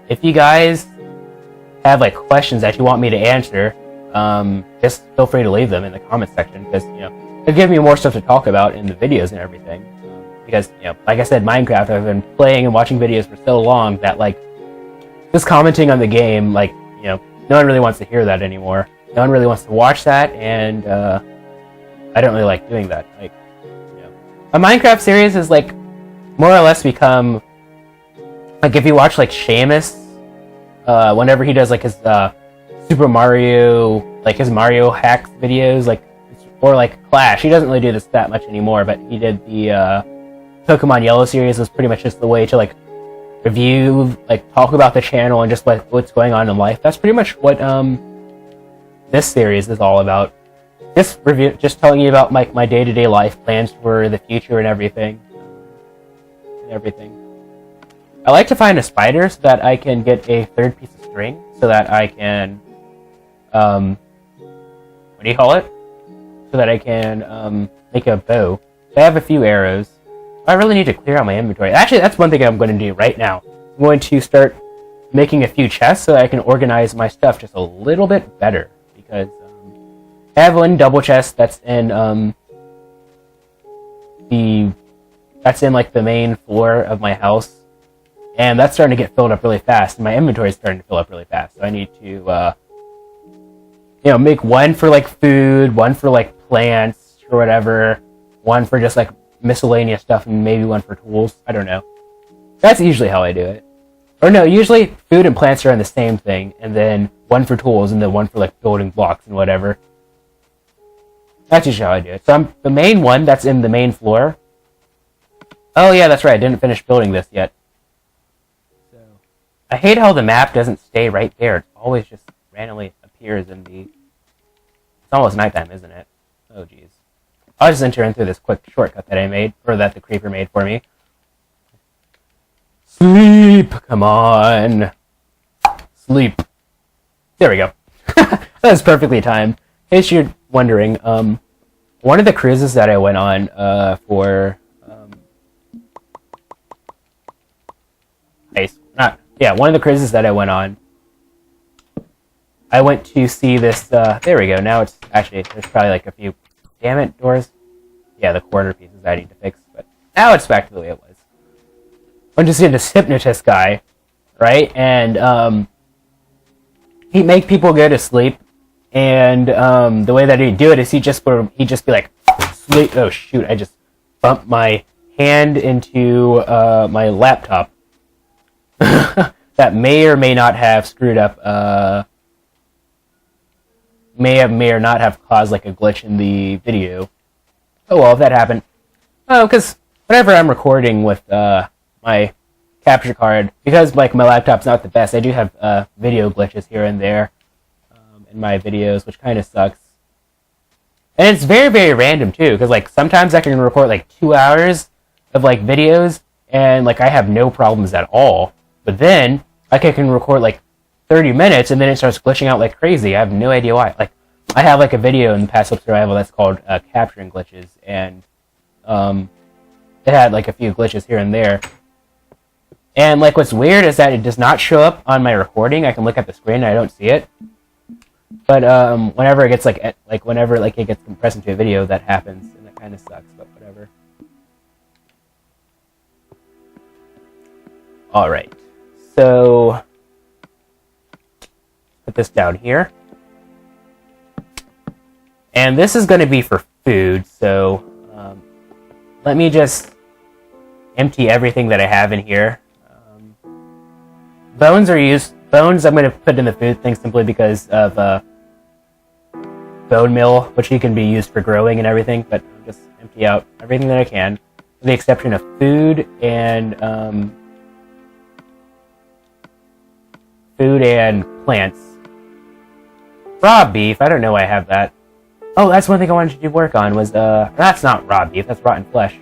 if you guys have, like, questions that you want me to answer, just feel free to leave them in the comment section, because, you know, it'll give me more stuff to talk about in the videos and everything. Because, you know, like I said, Minecraft, I've been playing and watching videos for so long that, like, just commenting on the game, like, you know, no one really wants to hear that anymore. No one really wants to watch that, and I don't really like doing that. Like, you know, a Minecraft series is, like, more or less become, like, if you watch, like, Seamus, whenever he does, like, his Super Mario, like, his Mario hacks videos, like, or, like, Clash. He doesn't really do this that much anymore, but he did the Pokemon Yellow series. Was pretty much just the way to, like, review, like, talk about the channel and just, like, what's going on in life. That's pretty much what this series is all about. Just telling you about my day-to-day life, plans for the future and everything. I like to find a spider so that I can get a 3rd piece of string, so that I can, what do you call it? so that I can make a bow. I have a few arrows. I really need to clear out my inventory. Actually, that's one thing I'm going to do right now. I'm going to start making a few chests so I can organize my stuff just a little bit better. Because I have one double chest that's in like the main floor of my house, and that's starting to get filled up really fast. And my inventory is starting to fill up really fast, so I need to make one for like food, one for like plants or whatever, one for just like miscellaneous stuff, and maybe one for tools. I don't know. That's usually how I do it. Or no, usually food and plants are in the same thing, and then one for tools, and then one for like building blocks and whatever. That's usually how I do it. So the main one that's in the main floor. Oh yeah, that's right. I didn't finish building this yet. So I hate how the map doesn't stay right there. It always just randomly appears in the... It's almost nighttime, isn't it? Oh jeez. I'll just enter in through this quick shortcut that I made, or that the creeper made for me. Sleep! Come on! Sleep. There we go. That was perfectly timed. In case you're wondering, one of the cruises that I went on for one of the cruises that I went on, I went to see this, there we go, now it's, actually, there's probably like a few, damn it, doors. Yeah, the corner pieces I need to fix, but now it's back to the way it was. I went to see this hypnotist guy, right, and, he'd make people go to sleep, and, the way that he'd do it is he'd just be like, sleep, oh shoot, I just bumped my hand into, my laptop. That may or may not have screwed up, may or not have caused like a glitch in the video. Oh well, if that happened. Oh, because whenever I'm recording with my capture card, because like my laptop's not the best, I do have video glitches here and there in my videos, which kind of sucks. And it's very, very random too, because like sometimes I can record like 2 hours of like videos, and like I have no problems at all. But then, like, I can record, like, 30 minutes, and then it starts glitching out like crazy. I have no idea why. Like, I have, like, a video in Past Life Survival that's called Capturing Glitches, and it had, like, a few glitches here and there. And, like, what's weird is that it does not show up on my recording. I can look at the screen and I don't see it. But, whenever it gets, whenever, like, it gets compressed into a video, that happens, and that kind of sucks, but whatever. Alright. So, put this down here. And this is going to be for food, so let me just empty everything that I have in here. Bones I'm going to put in the food thing simply because of bone meal, which can be used for growing and everything, but I'll just empty out everything that I can, with the exception of food and plants. Raw beef, I don't know why I have that. Oh, that's one thing I wanted to work on was, that's not raw beef, that's rotten flesh.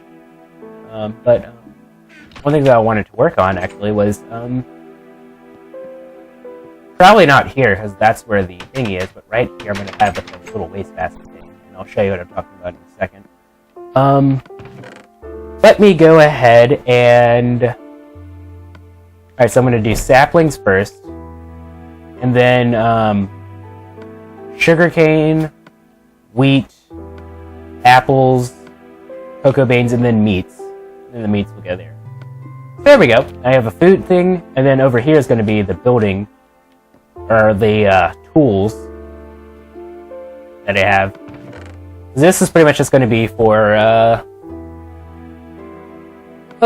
But one thing that I wanted to work on, actually, was, probably not here, because that's where the thingy is, but right here I'm going to have like a little wastebasket thing, and I'll show you what I'm talking about in a second. Let me go ahead and... Alright, so I'm going to do saplings first, and then, sugarcane, wheat, apples, cocoa beans, and then meats. And then the meats will go there. There we go. I have a food thing, and then over here is going to be the building, or the tools that I have. This is pretty much just going to be for, oh,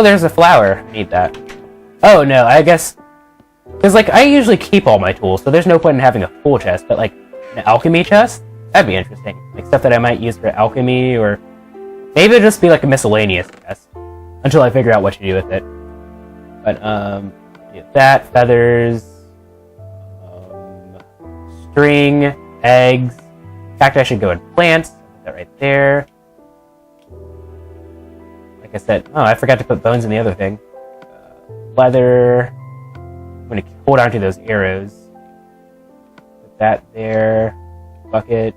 there's a flower. I need that. Oh, no, I guess... Because, like, I usually keep all my tools, so there's no point in having a full chest, but, like, an alchemy chest? That'd be interesting. Like, stuff that I might use for alchemy, or... Maybe it'll just be, like, a miscellaneous chest. Until I figure out what to do with it. But, that, feathers... string, eggs... In fact, I should go in plants. Put that right there. Like I said... Oh, I forgot to put bones in the other thing. Leather... I'm going to hold on to those arrows. Put that there. Bucket.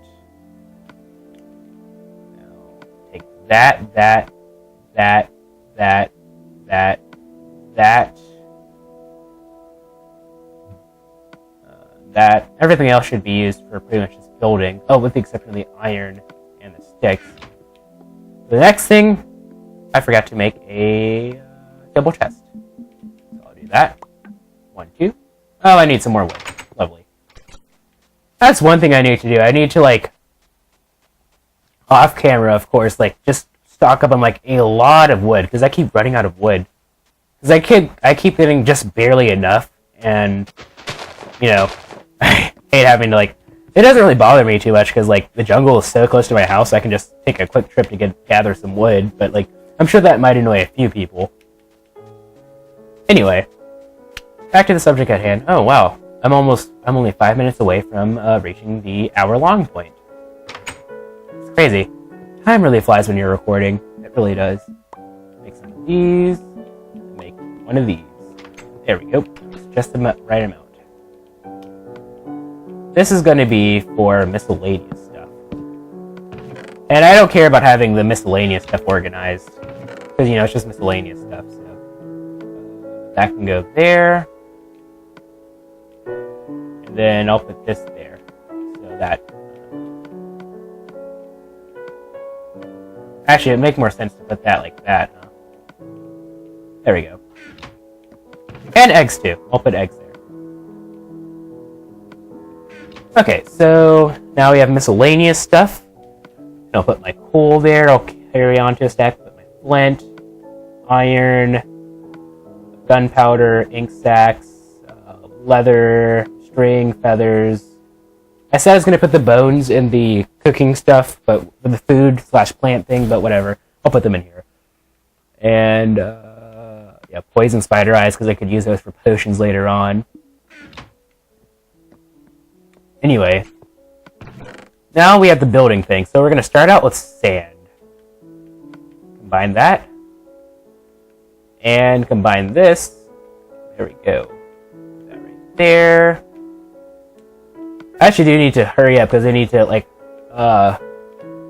that, everything else should be used for pretty much just building. Oh, with the exception of the iron and the sticks. The next thing, I forgot to make a double chest. So I'll do that. 1, 2. Oh, I need some more wood. Lovely. That's one thing I need to do. I need to, like, off camera, of course, like, just stock up on, like, a lot of wood, because I keep running out of wood. Because I keep getting just barely enough, and, you know, I hate having to, like, it doesn't really bother me too much, because, like, the jungle is so close to my house, I can just take a quick trip to gather some wood, but, like, I'm sure that might annoy a few people. Anyway, back to the subject at hand. Oh, wow. I'm only 5 minutes away from reaching the hour-long point. It's crazy. Time really flies when you're recording. It really does. Make some of these. Make one of these. There we go. It's just the right amount. This is going to be for miscellaneous stuff. And I don't care about having the miscellaneous stuff organized. Because, you know, it's just miscellaneous stuff. So that can go there. And then I'll put this there. So that... Actually, it'd make more sense to put that like that. Huh? There we go. And eggs, too. I'll put eggs there. Okay, so now we have miscellaneous stuff. I'll put my coal there. I'll carry on to a stack. Put my flint, iron, gunpowder, ink sacks, leather, string, feathers. I said I was going to put the bones in the cooking stuff, but with the food/plant thing, but whatever. I'll put them in here. And, yeah, poison spider eyes, because I could use those for potions later on. Anyway, now we have the building thing, so we're going to start out with sand. Combine that. And combine this. There we go. Put that right there. I actually do need to hurry up because I need to, like,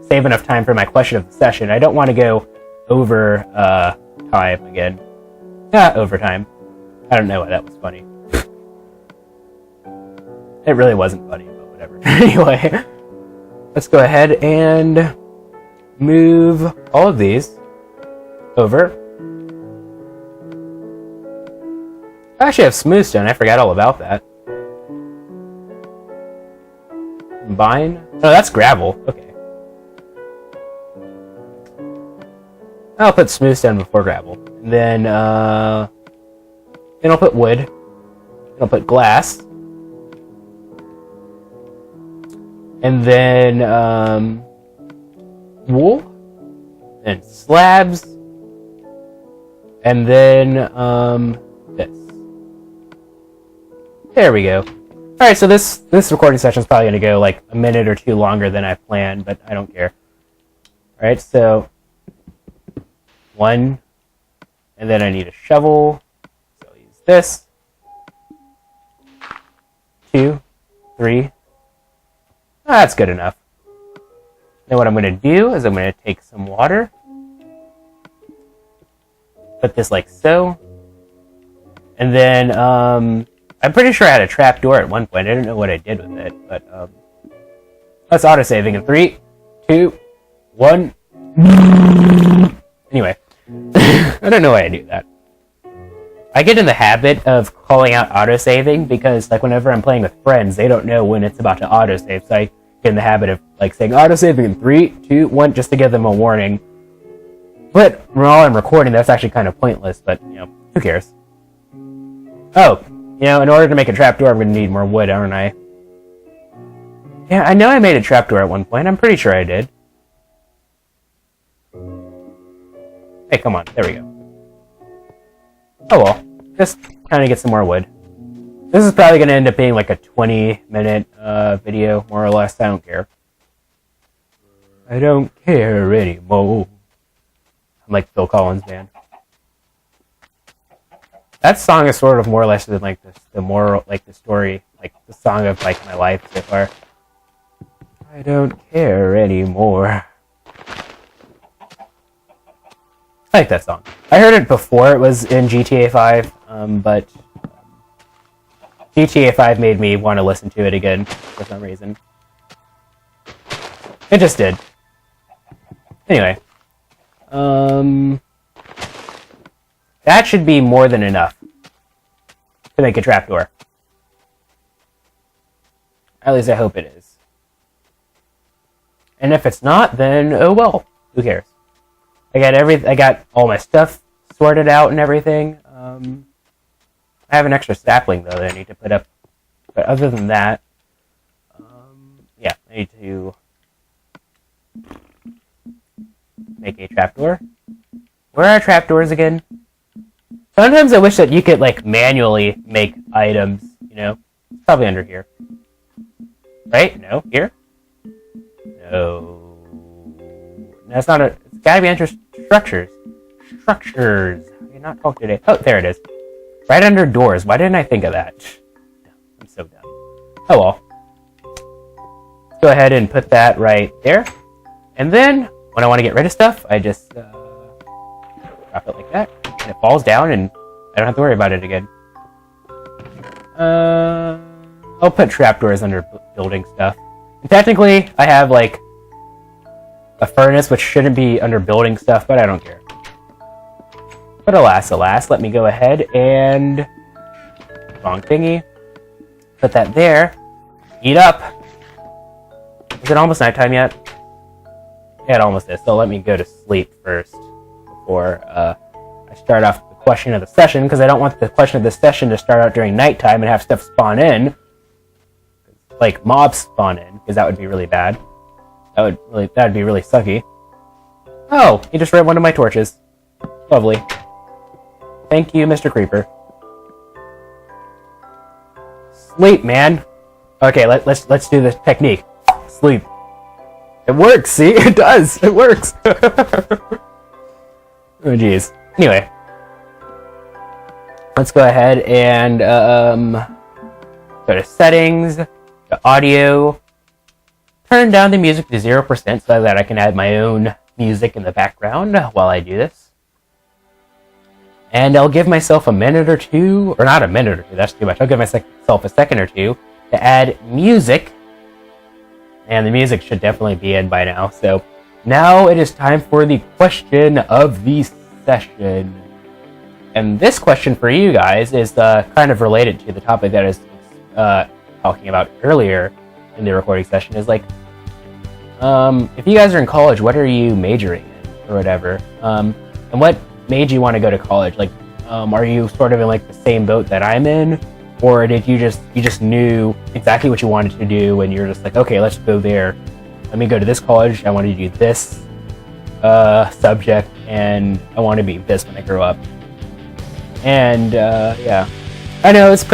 save enough time for my question of the session. I don't want to go over time again. Not overtime. I don't know why that was funny. It really wasn't funny, but whatever. Anyway, let's go ahead and move all of these over. I actually have smooth stone. I forgot all about that. Combine. Oh, that's gravel. Okay. I'll put smooth stone before gravel. And then I'll put wood. And I'll put glass. And then wool. And slabs. And then this. There we go. Alright, so this recording session is probably going to go like a minute or two longer than I planned, but I don't care. Alright, so 1, and then I need a shovel, so I'll use this. 2, 3. That's good enough. Then what I'm going to do is I'm going to take some water, put this like so, and then I'm pretty sure I had a trap door at one point. I don't know what I did with it, but that's autosaving in 3, 2, 1. Anyway, I don't know why I do that. I get in the habit of calling out autosaving because, like, whenever I'm playing with friends, they don't know when it's about to autosave, so I get in the habit of, like, saying autosaving in 3, 2, 1, just to give them a warning. But while I'm recording, that's actually kind of pointless, but, you know, who cares? Oh. You know, in order to make a trapdoor, I'm going to need more wood, aren't I? Yeah, I know I made a trapdoor at one point. I'm pretty sure I did. Hey, come on. There we go. Oh well. Just trying to get some more wood. This is probably going to end up being like a 20-minute video, more or less. I don't care. I don't care anymore. I'm like Phil Collins, man. That song is sort of more or less than like the moral, like the story, like the song of like my life so far. I don't care anymore. I like that song. I heard it before it was in GTA 5, but GTA 5 made me want to listen to it again for some reason. It just did. Anyway. That should be more than enough to make a trapdoor. At least I hope it is. And if it's not, then oh well. Who cares? I got all my stuff sorted out and everything. I have an extra sapling though that I need to put up. But other than that, yeah, I need to make a trapdoor. Where are trapdoors again? Sometimes I wish that you could like manually make items, you know? It's probably under here. Right? No? Here? No. That's not a... It's gotta be under structures. Structures. I cannot talk today. Oh, there it is. Right under doors. Why didn't I think of that? I'm so dumb. Oh well. Let's go ahead and put that right there. And then, when I want to get rid of stuff, I just drop it like that. And it falls down and I don't have to worry about it again. I'll put trapdoors under building stuff. And technically, I have like a furnace which shouldn't be under building stuff, but I don't care. But alas, let me go ahead and wrong thingy. Put that there. Eat up. Is it almost nighttime yet? Yeah, it almost is. So let me go to sleep first before I start off the question of the session, because I don't want the question of the session to start out during nighttime and have stuff spawn in. Like mobs spawn in, because that would be really bad. That'd be really sucky. Oh, he just read one of my torches. Lovely. Thank you, Mr. Creeper. Sleep, man. Okay, let's do the technique. Sleep. It works. See, it does. It works. Oh, jeez. Anyway, let's go ahead and go to settings, to audio. Turn down the music to 0% so that I can add my own music in the background while I do this. And I'll give myself a minute or two, or not a minute or two, that's too much. I'll give myself a second or two to add music. And the music should definitely be in by now. So now it is time for the question of the session. And this question for you guys is kind of related to the topic that I was talking about earlier in the recording session. Is like, if you guys are in college, what are you majoring in or whatever? And what made you want to go to college? Like, are you sort of in like the same boat that I'm in, or did you just knew exactly what you wanted to do and you're just like, okay, let's go there. Let me go to this college. I want to do this subject, and I want to be this when I grow up. And yeah, I know this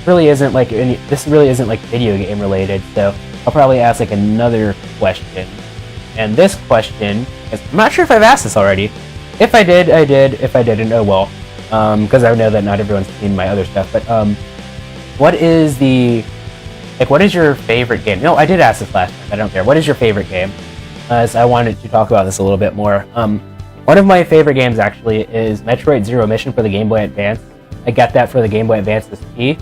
really isn't like video game related. So I'll probably ask like another question. And this question is, I'm not sure if I've asked this already. If I did, I did. If I didn't, oh well. Because I know that not everyone's seen my other stuff. But what is your favorite game? No, I did ask this last time. I don't care. What is your favorite game? As I wanted to talk about this a little bit more. One of my favorite games actually is Metroid Zero Mission for the Game Boy Advance. I got that for the Game Boy Advance SP,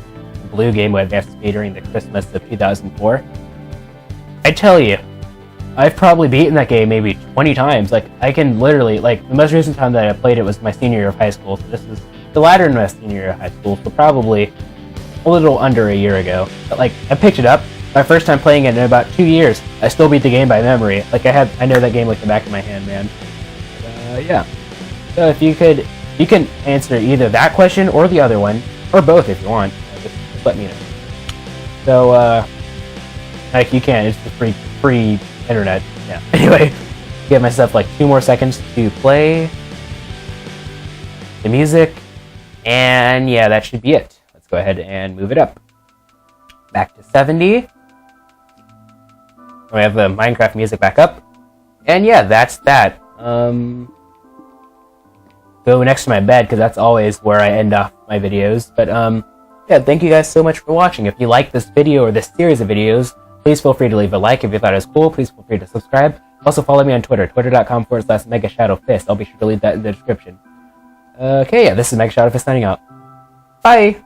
blue Game Boy Advance SP during the Christmas of 2004. I tell you, I've probably beaten that game maybe 20 times. Like, I can literally, like, the most recent time that I played it was my senior year of high school. So this is the latter in my senior year of high school, so probably a little under a year ago. But like, I picked it up, my first time playing it in about 2 years. I still beat the game by memory. Like, I know that game like the back of my hand, man. Yeah. So if you can answer either that question or the other one, or both if you want. Just let me know. So, like, you can. It's just free internet. Yeah. Anyway, give myself like 2 more seconds to play the music, and yeah, that should be it. Let's go ahead and move it up back to 70. We have the Minecraft music back up, and yeah, that's that. Go next to my bed because that's always where I end off my videos. But yeah, thank you guys so much for watching. If you like this video or this series of videos, please feel free to leave a like. If you thought it was cool, please feel free to subscribe. Also, follow me on Twitter, twitter.com/MegaShadowFist. I'll be sure to leave that in the description. Okay, yeah, this is Mega Shadowfist signing out. Bye!